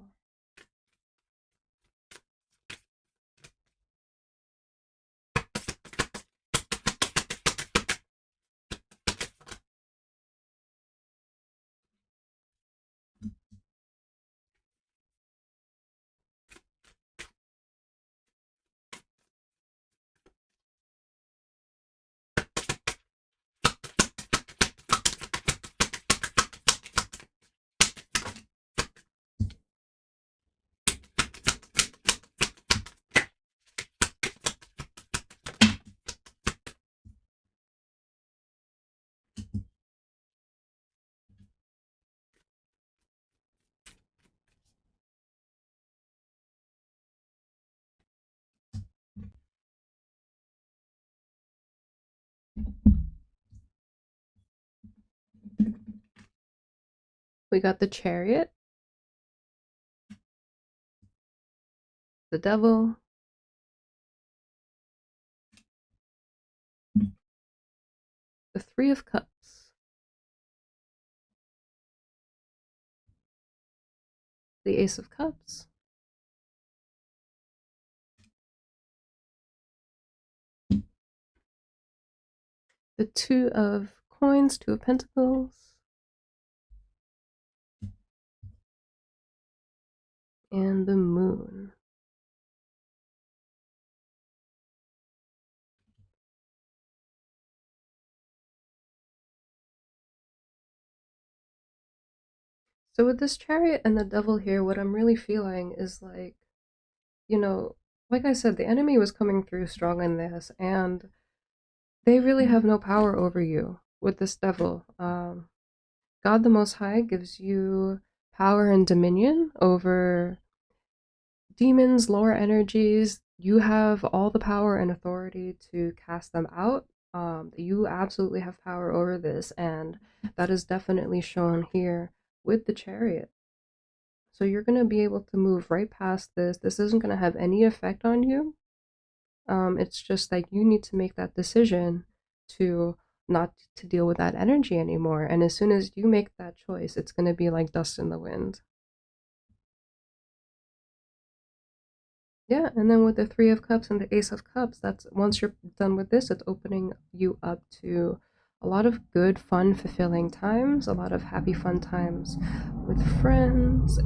We got the Chariot, the Devil, the Three of Cups, the Ace of Cups, the Two of Coins, Two of Pentacles, and the Moon. So with this Chariot and the Devil here, what I'm really feeling is like, you know, like I said, the enemy was coming through strong in this, and they really have no power over you with this Devil. God the Most High gives you power and dominion over demons, lower energies. You have all the power and authority to cast them out. You absolutely have power over this, and that is definitely shown here with the Chariot. So you're going to be able to move right past this. This isn't going to have any effect on you. It's just that you need to make that decision to not to deal with that energy anymore. And as soon as you make that choice, it's going to be like dust in the wind. Yeah, and then with the Three of Cups and the Ace of Cups, that's once you're done with this, it's opening you up to a lot of good, fun, fulfilling times, a lot of happy, fun times with friends,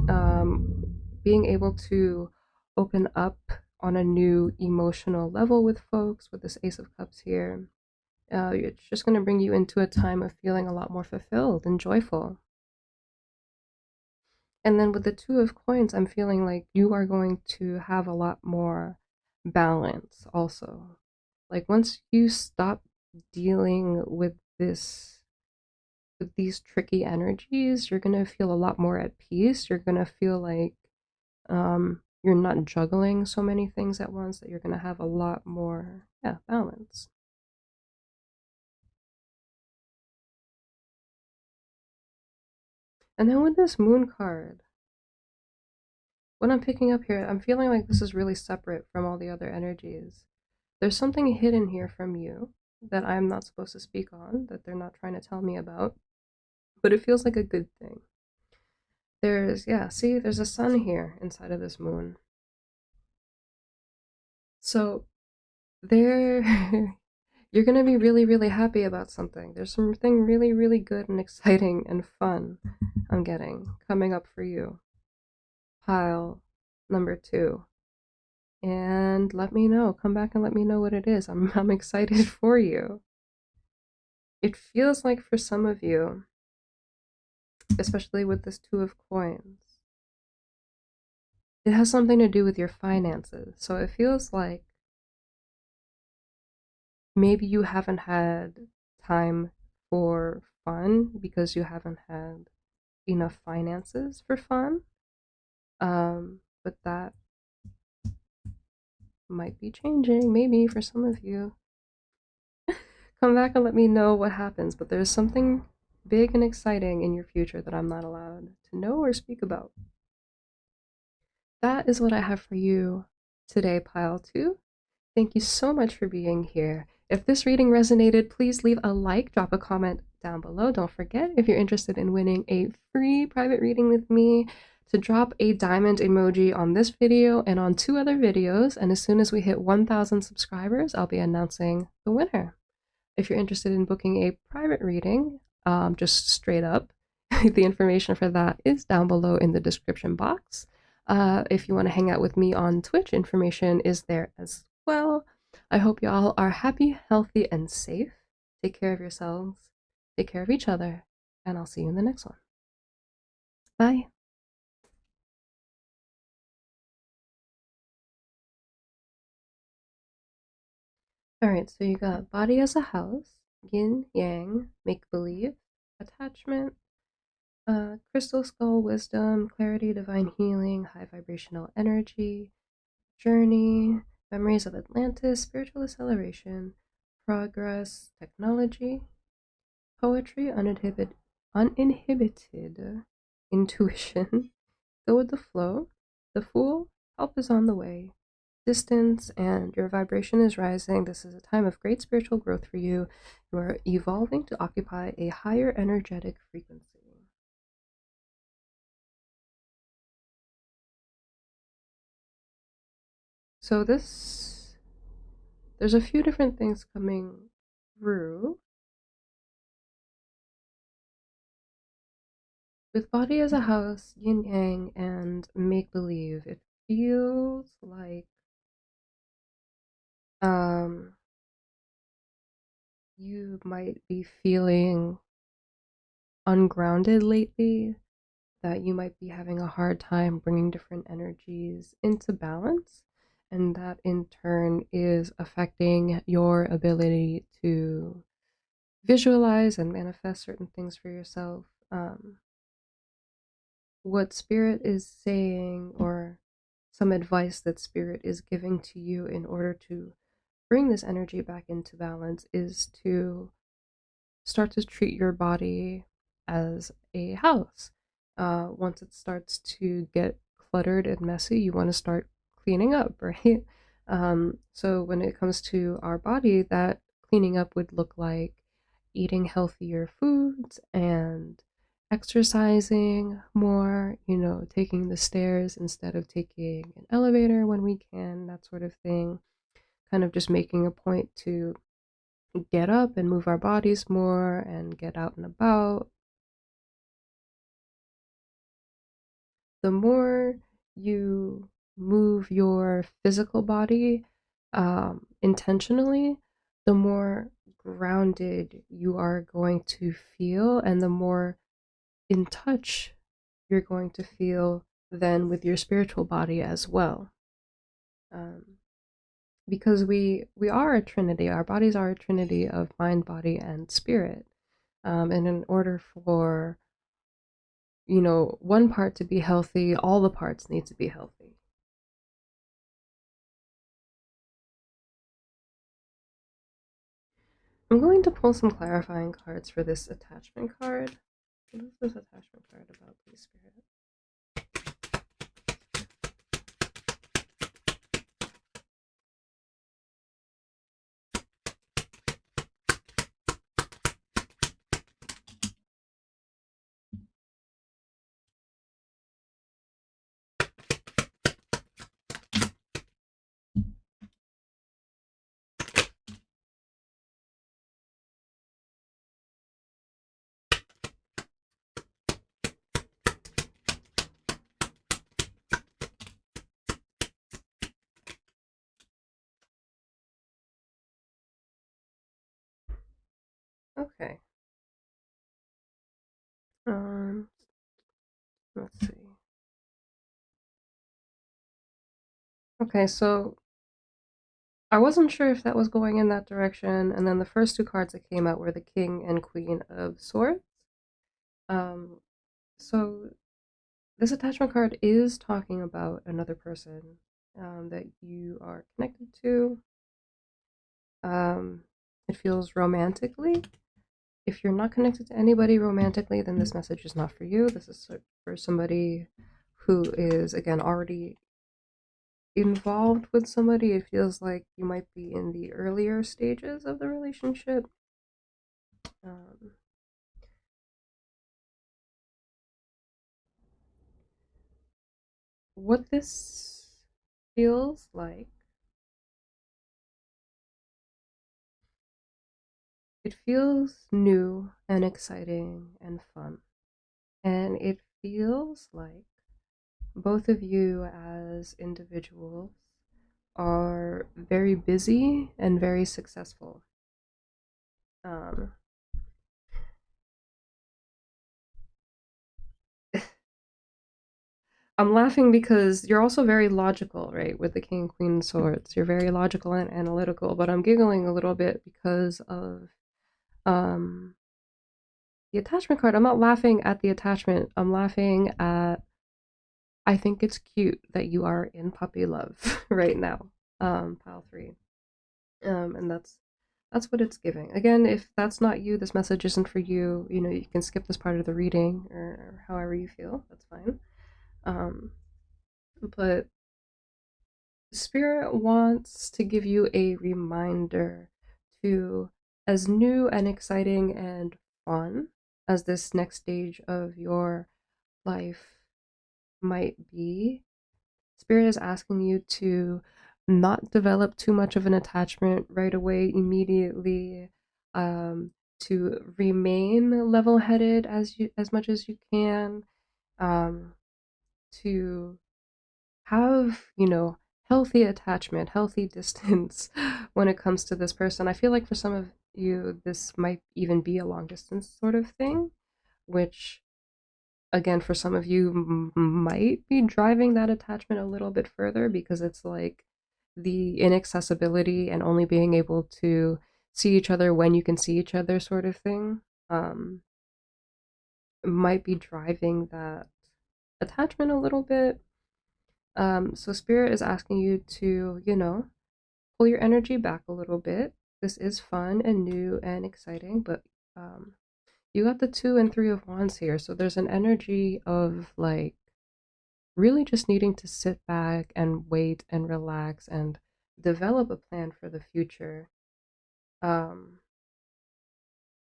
being able to open up on a new emotional level with folks with this Ace of Cups here. It's just going to bring you into a time of feeling a lot more fulfilled and joyful. And then with the Two of Coins, I'm feeling like you are going to have a lot more balance also. Like once you stop dealing with these tricky energies, you're going to feel a lot more at peace. You're going to feel like you're not juggling so many things at once, that you're going to have a lot more, yeah, balance. And then with this Moon card, what I'm picking up here, I'm feeling like this is really separate from all the other energies. There's something hidden here from you that I'm not supposed to speak on, that they're not trying to tell me about, but it feels like a good thing. Yeah, see, there's a sun here inside of this moon. So there, you're gonna be really, really happy about something. There's something really, really good and exciting and fun I'm getting coming up for you. Pile number 2. And let me know. Come back and let me know what it is. I'm excited for you. It feels like for some of you, especially with this 2 of coins, it has something to do with your finances. So it feels like maybe you haven't had time for fun because you haven't had enough finances for fun. But that might be changing, maybe for some of you. Come back and let me know what happens, but there's something big and exciting in your future that I'm not allowed to know or speak about. That is what I have for you today, pile 2. Thank you so much for being here. If this reading resonated, please leave a like, drop a comment down below. Don't forget, if you're interested in winning a free private reading with me, to drop a diamond emoji on this video and on 2 other videos. And as soon as we hit 1,000 subscribers, I'll be announcing the winner. If you're interested in booking a private reading, just straight up, the information for that is down below in the description box. If you want to hang out with me on Twitch, information is there as well. I hope you all are happy, healthy, and safe. Take care of yourselves, take care of each other, and I'll see you in the next one. Bye. Alright, so you got body as a house, yin, yang, make-believe, attachment, crystal skull, wisdom, clarity, divine healing, high vibrational energy, journey, memories of Atlantis, spiritual acceleration, progress, technology, poetry, uninhibited intuition, go with the flow, the fool, help is on the way, distance, and your vibration is rising. This is a time of great spiritual growth for you. You are evolving to occupy a higher energetic frequency. So there's a few different things coming through. With body as a house, yin yang, and make believe, it feels like you might be feeling ungrounded lately, that you might be having a hard time bringing different energies into balance, and that in turn is affecting your ability to visualize and manifest certain things for yourself. What spirit is saying, or some advice that spirit is giving to you in order to bring this energy back into balance, is to start to treat your body as a house. Once it starts to get cluttered and messy, you want to start cleaning up, right? So when it comes to our body, that cleaning up would look like eating healthier foods and exercising more, taking the stairs instead of taking an elevator when we can, that sort of thing. Kind of just making a point to get up and move our bodies more and get out and about. The more you move your physical body intentionally, the more grounded you are going to feel, and the more in touch you're going to feel then with your spiritual body as well. Because we are a trinity. Our bodies are a trinity of mind, body, and spirit. And in order for one part to be healthy, all the parts need to be healthy. I'm going to pull some clarifying cards for this attachment card. What is this attachment card about, please, Spirit? Okay. Um, let's see. Okay, so I wasn't sure if that was going in that direction, and then the first two cards that came out were the King and Queen of Swords. Um, so this attachment card is talking about another person that you are connected to. Um, it feels romantically. If you're not connected to anybody romantically, then this message is not for you. This is for somebody who is, again, already involved with somebody. It feels like you might be in the earlier stages of the relationship. Um, what this feels like, it feels new and exciting and fun. And it feels like both of you as individuals are very busy and very successful. Um, I'm laughing because you're also very logical, right? With the King and Queen swords, you're very logical and analytical. But I'm giggling a little bit because of um, the attachment card. I'm not laughing at the attachment. I'm laughing at. I think it's cute that you are in puppy love right now, pile three, and that's what it's giving. Again, if that's not you, this message isn't for you. You know, you can skip this part of the reading or however you feel. That's fine. Um, but Spirit wants to give you a reminder to, as new and exciting and fun as this next stage of your life might be, Spirit is asking you to not develop too much of an attachment right away, immediately, to remain level-headed as much as you can, um, to have, healthy attachment, healthy distance when it comes to this person. I feel like for some of you, this might even be a long distance sort of thing, which, again, for some of you, might be driving that attachment a little bit further because it's like the inaccessibility and only being able to see each other when you can see each other sort of thing. Um, might be driving that attachment a little bit. So Spirit is asking you to, pull your energy back a little bit. This is fun and new and exciting, but um, you got the 2 and 3 of wands here. So there's an energy of like really just needing to sit back and wait and relax and develop a plan for the future. Um,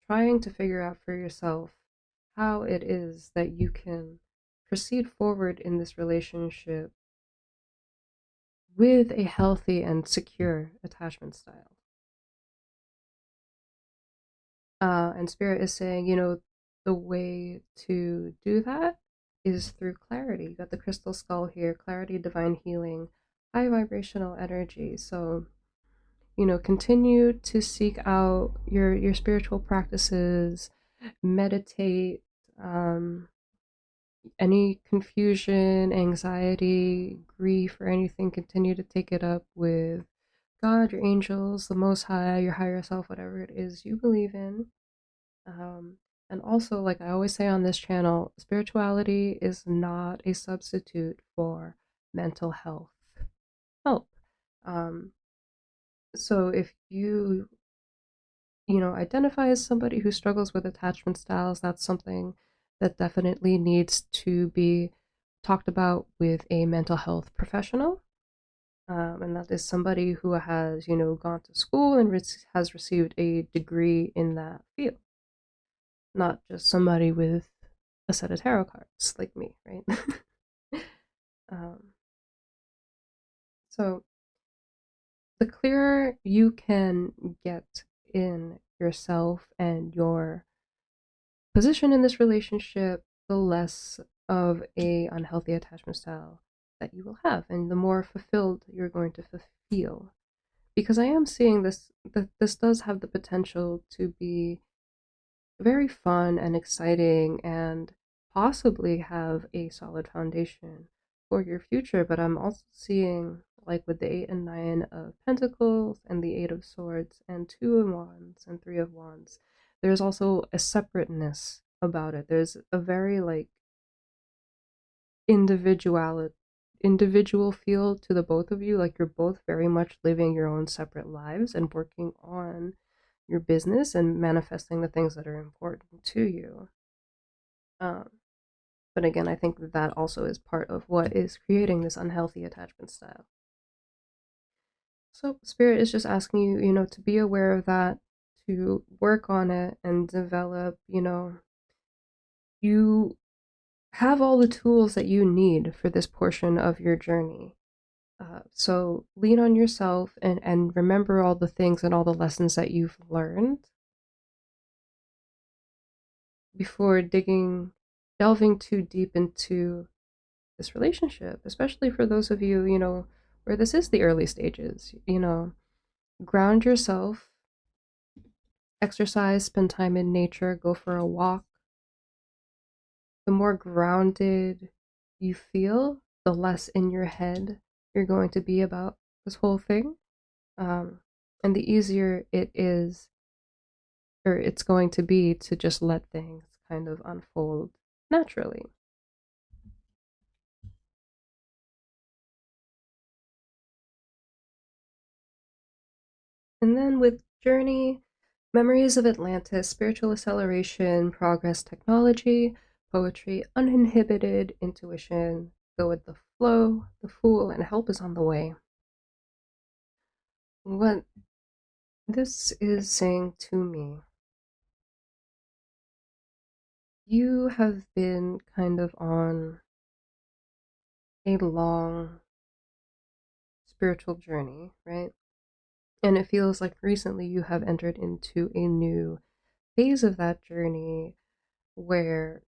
trying to figure out for yourself how it is that you can proceed forward in this relationship with a healthy and secure attachment style. And Spirit is saying, the way to do that is through clarity. You got the crystal skull here, clarity, divine healing, high vibrational energy. So, continue to seek out your spiritual practices, meditate, any confusion, anxiety, grief, or anything, continue to take it up with God, your angels, the Most High, your higher self, whatever it is you believe in. Um, and also, like I always say on this channel, spirituality is not a substitute for mental health help. Um, so if you identify as somebody who struggles with attachment styles, that's something that definitely needs to be talked about with a mental health professional. And that is somebody who has, gone to school and has received a degree in that field, not just somebody with a set of tarot cards like me, right? um, so the clearer you can get in yourself and your position in this relationship, the less of a unhealthy attachment style that you will have, and the more fulfilled you're going to feel. Because I am seeing this that this does have the potential to be very fun and exciting and possibly have a solid foundation for your future. But I'm also seeing, like with the 8 and 9 of Pentacles and the 8 of Swords and 2 of Wands and 3 of Wands, there's also a separateness about it. There's a very like individual individual feel to the both of you, like you're both very much living your own separate lives and working on your business and manifesting the things that are important to you. um, but again, I think that that also is part of what is creating this unhealthy attachment style. So spirit is just asking you, to be aware of that, to work on it and develop, you have all the tools that you need for this portion of your journey. So lean on yourself and remember all the things and all the lessons that you've learned before delving too deep into this relationship, especially for those of you, where this is the early stages. Ground yourself, exercise, spend time in nature, go for a walk. The more grounded you feel, the less in your head you're going to be about this whole thing. Um, and the easier it is, or it's going to be, to just let things kind of unfold naturally. And then with Journey, Memories of Atlantis, Spiritual Acceleration, Progress Technology, Poetry, Uninhibited Intuition, Go with the Flow, The Fool, and Help is on the Way. What this is saying to me, you have been kind of on a long spiritual journey, right? And it feels like recently you have entered into a new phase of that journey where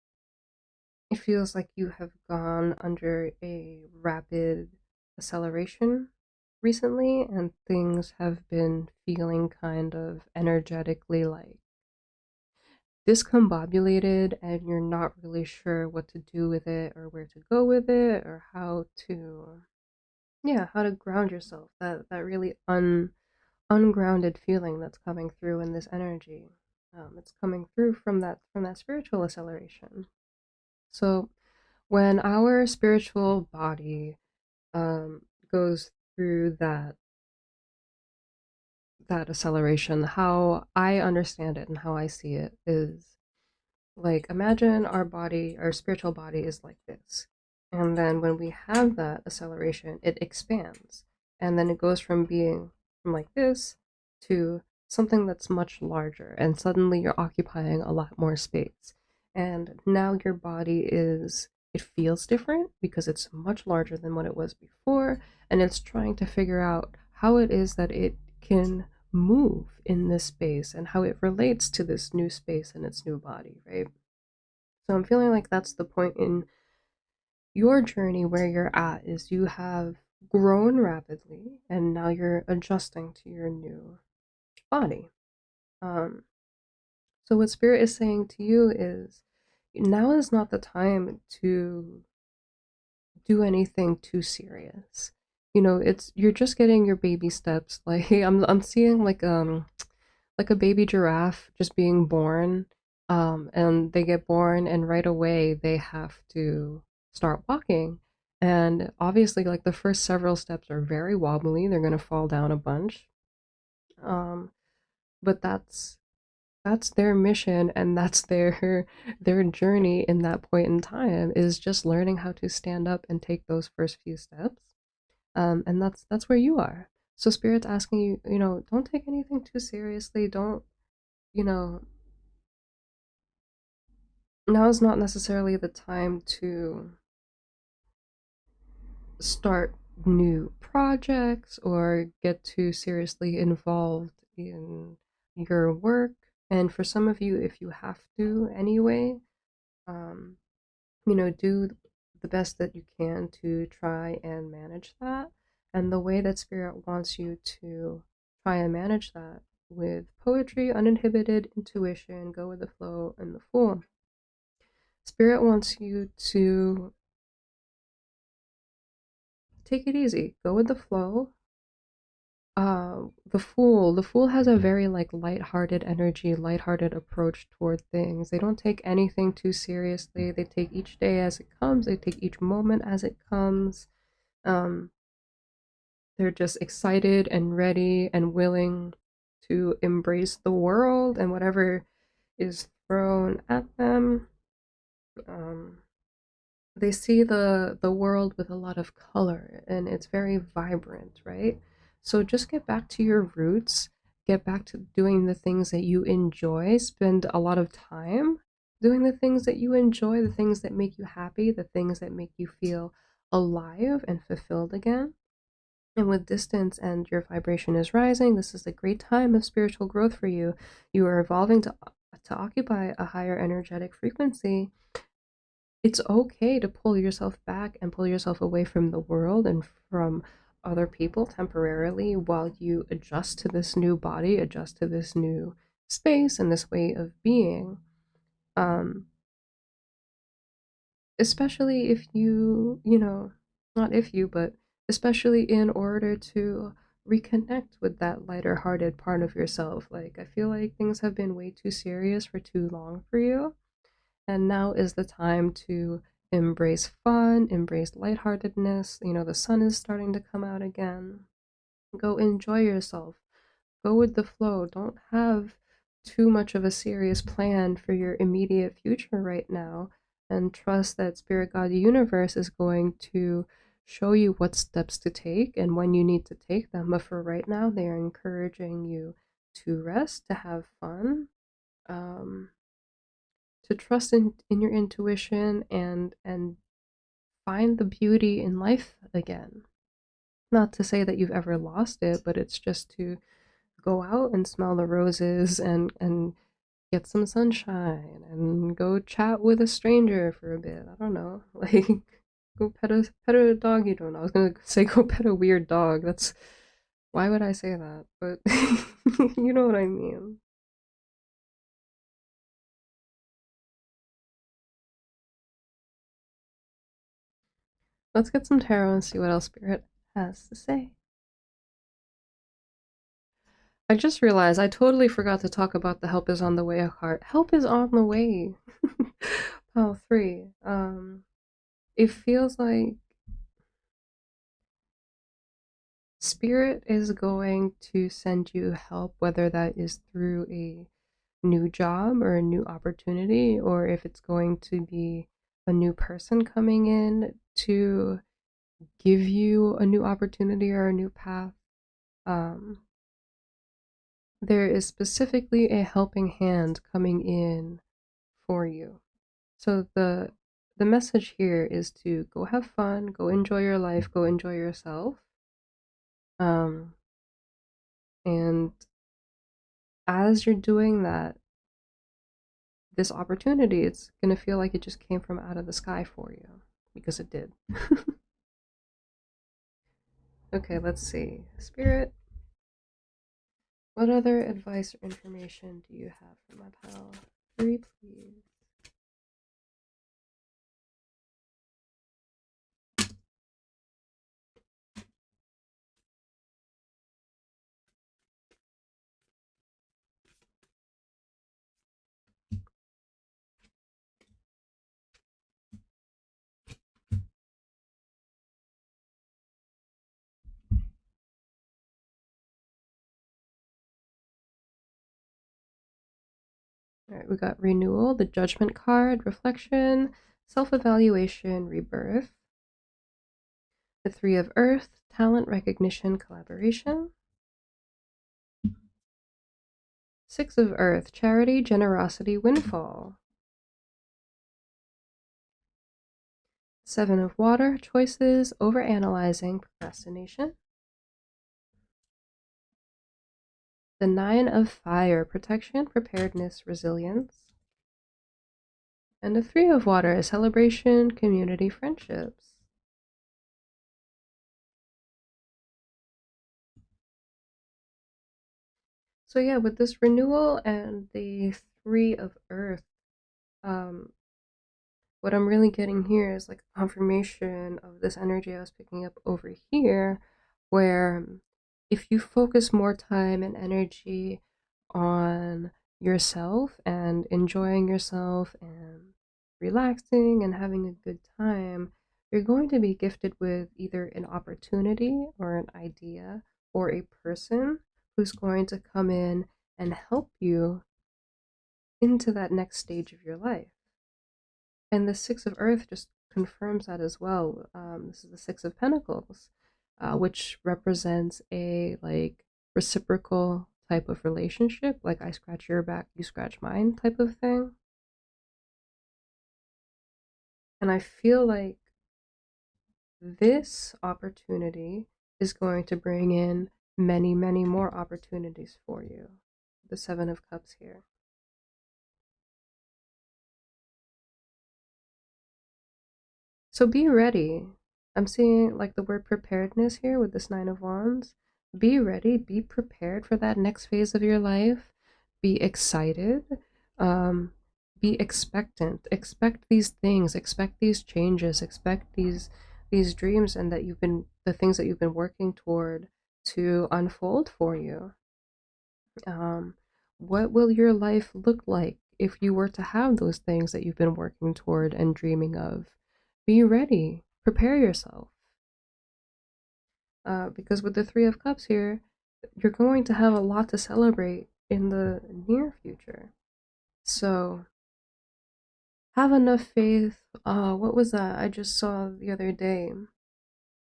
it feels like you have gone under a rapid acceleration recently, and things have been feeling kind of energetically like discombobulated, and you're not really sure what to do with it or where to go with it or how to ground yourself. That really ungrounded feeling that's coming through in this energy. It's coming through from that spiritual acceleration. So when our spiritual body goes through that acceleration, how I understand it and how I see it is, like, imagine our spiritual body is like this. And then when we have that acceleration, it expands. And then it goes from being from like this to something that's much larger. And suddenly you're occupying a lot more space. And now your body it feels different because it's much larger than what it was before. And it's trying to figure out how it is that it can move in this space and how it relates to this new space and its new body, right? So I'm feeling like that's the point in your journey where you're at, is you have grown rapidly and now you're adjusting to your new body. Um, so what spirit is saying to you is now is not the time to do anything too serious. It's you're just getting your baby steps. Like I'm seeing like a baby giraffe just being born, and they get born and right away they have to start walking. And obviously, like, the first several steps are very wobbly, they're going to fall down a bunch. um, but that's their mission, and that's their journey in that point in time, is just learning how to stand up and take those first few steps. And that's where you are. So spirit's asking you, don't take anything too seriously. Don't, you know now is not necessarily the time to start new projects or get too seriously involved in your work. And for some of you, if you have to anyway, um, do the best that you can to try and manage that. And the way that spirit wants you to try and manage that with poetry, uninhibited intuition, go with the flow, and the Fool. Spirit wants you to take it easy, go with the flow. The Fool has a very like lighthearted energy, lighthearted approach toward things. They don't take anything too seriously. They take each day as it comes. They take each moment as it comes. Um, they're just excited and ready and willing to embrace the world and whatever is thrown at them. Um, they see the world with a lot of color and it's very vibrant, right? So just get back to your roots, get back to doing the things that you enjoy, spend a lot of time doing the things that you enjoy, the things that make you happy, the things that make you feel alive and fulfilled again. And with distance and your vibration is rising, this is a great time of spiritual growth for you. You are evolving to occupy a higher energetic frequency. It's okay to pull yourself back and pull yourself away from the world and from other people temporarily while you adjust to this new body, adjust to this new space and this way of being. Um, Especially if not if you, but especially in order to reconnect with that lighter hearted part of yourself. Like, I feel like things have been way too serious for too long for you. And now is the time to embrace fun, embrace lightheartedness. The sun is starting to come out again. Go enjoy yourself. Go with the flow. Don't have too much of a serious plan for your immediate future right now. And trust that Spirit God Universe is going to show you what steps to take and when you need to take them. But for right now, they are encouraging you to rest, to have fun, um, to trust in your intuition and find the beauty in life again. Not to say that you've ever lost it, but it's just to go out and smell the roses and get some sunshine and go chat with a stranger for a bit. I don't know. Like, go pet a dog you don't know. I was gonna say go pet a weird dog. That's why would I say that? But you know what I mean. Let's get some tarot and see what else Spirit has to say. I just realized I totally forgot to talk about the help is on the way card. Help is on the way. Pile 3. It feels like Spirit is going to send you help, whether that is through a new job or a new opportunity, or if it's going to be a new person coming in to give you a new opportunity or a new path. Um, there is specifically a helping hand coming in for you. So the message here is to go have fun, go enjoy your life, go enjoy yourself. Um, and as you're doing that, this opportunity, it's going to feel like it just came from out of the sky for you, because it did. Okay, let's see. Spirit, what other advice or information do you have for my pal? 3, please. All right, we got renewal, the judgment card, reflection, self-evaluation, rebirth. The 3 of earth, talent, recognition, collaboration. 6 of earth, charity, generosity, windfall. 7 of water, choices, overanalyzing, procrastination. The 9 of fire, protection, preparedness, resilience. And the 3 of water, celebration, community, friendships. So So yeah, with this renewal and the Three of Earth, um, what I'm really getting here is like a confirmation of this energy I was picking up over here, where if you focus more time and energy on yourself and enjoying yourself and relaxing and having a good time, you're going to be gifted with either an opportunity or an idea or a person who's going to come in and help you into that next stage of your life. And the Six of Earth just confirms that as well. This is the Six of Pentacles, which represents a like reciprocal type of relationship, like I scratch your back, you scratch mine type of thing. And I feel like this opportunity is going to bring in many, many more opportunities for you. The Seven of Cups here. So be ready. I'm seeing like the word preparedness here with this Nine of Wands. Be ready, be prepared for that next phase of your life. Be excited. Um, be expectant. Expect these things, expect these changes, expect these dreams and that you've been the things that you've been working toward to unfold for you. Um, what will your life look like if you were to have those things that you've been working toward and dreaming of? Be ready, prepare yourself. Because with the Three of Cups here, you're going to have a lot to celebrate in the near future. So have enough faith. What was that I just saw the other day?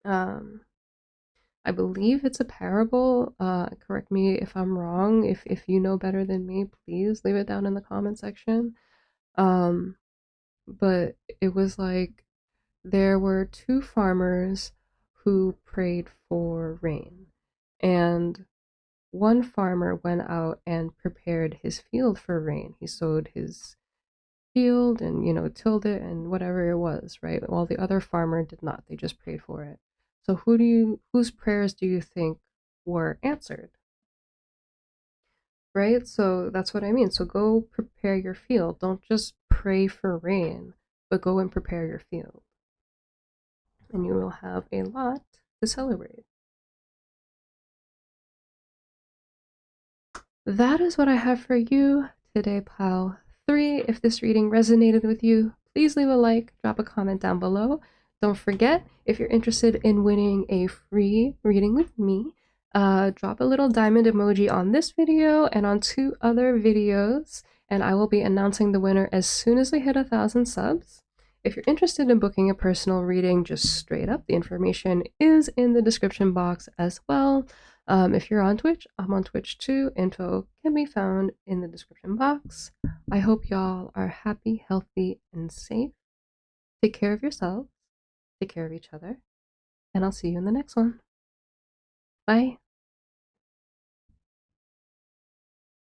Um, I believe it's a parable. Correct me if I'm wrong. If you know better than me, please leave it down in the comment section. Um, but it was like there were two farmers who prayed for rain, and one farmer went out and prepared his field for rain. He sowed his field and, tilled it and whatever it was, right? While the other farmer did not. They just prayed for it. So whose prayers do you think were answered? Right? So that's what I mean. So go prepare your field. Don't just pray for rain, but go and prepare your field. And you will have a lot to celebrate. That is what I have for you today, pile 3. If this reading resonated with you, please leave a like, drop a comment down below. Don't forget, if you're interested in winning a free reading with me, drop a little diamond emoji on this video and on 2 other videos, and I will be announcing the winner as soon as we hit 1,000 subs. If you're interested in booking a personal reading, just straight up, the information is in the description box as well. If you're on Twitch, I'm on Twitch too. Info can be found in the description box. I hope y'all are happy, healthy, and safe. Take care of yourselves, take care of each other, and I'll see you in the next one. Bye.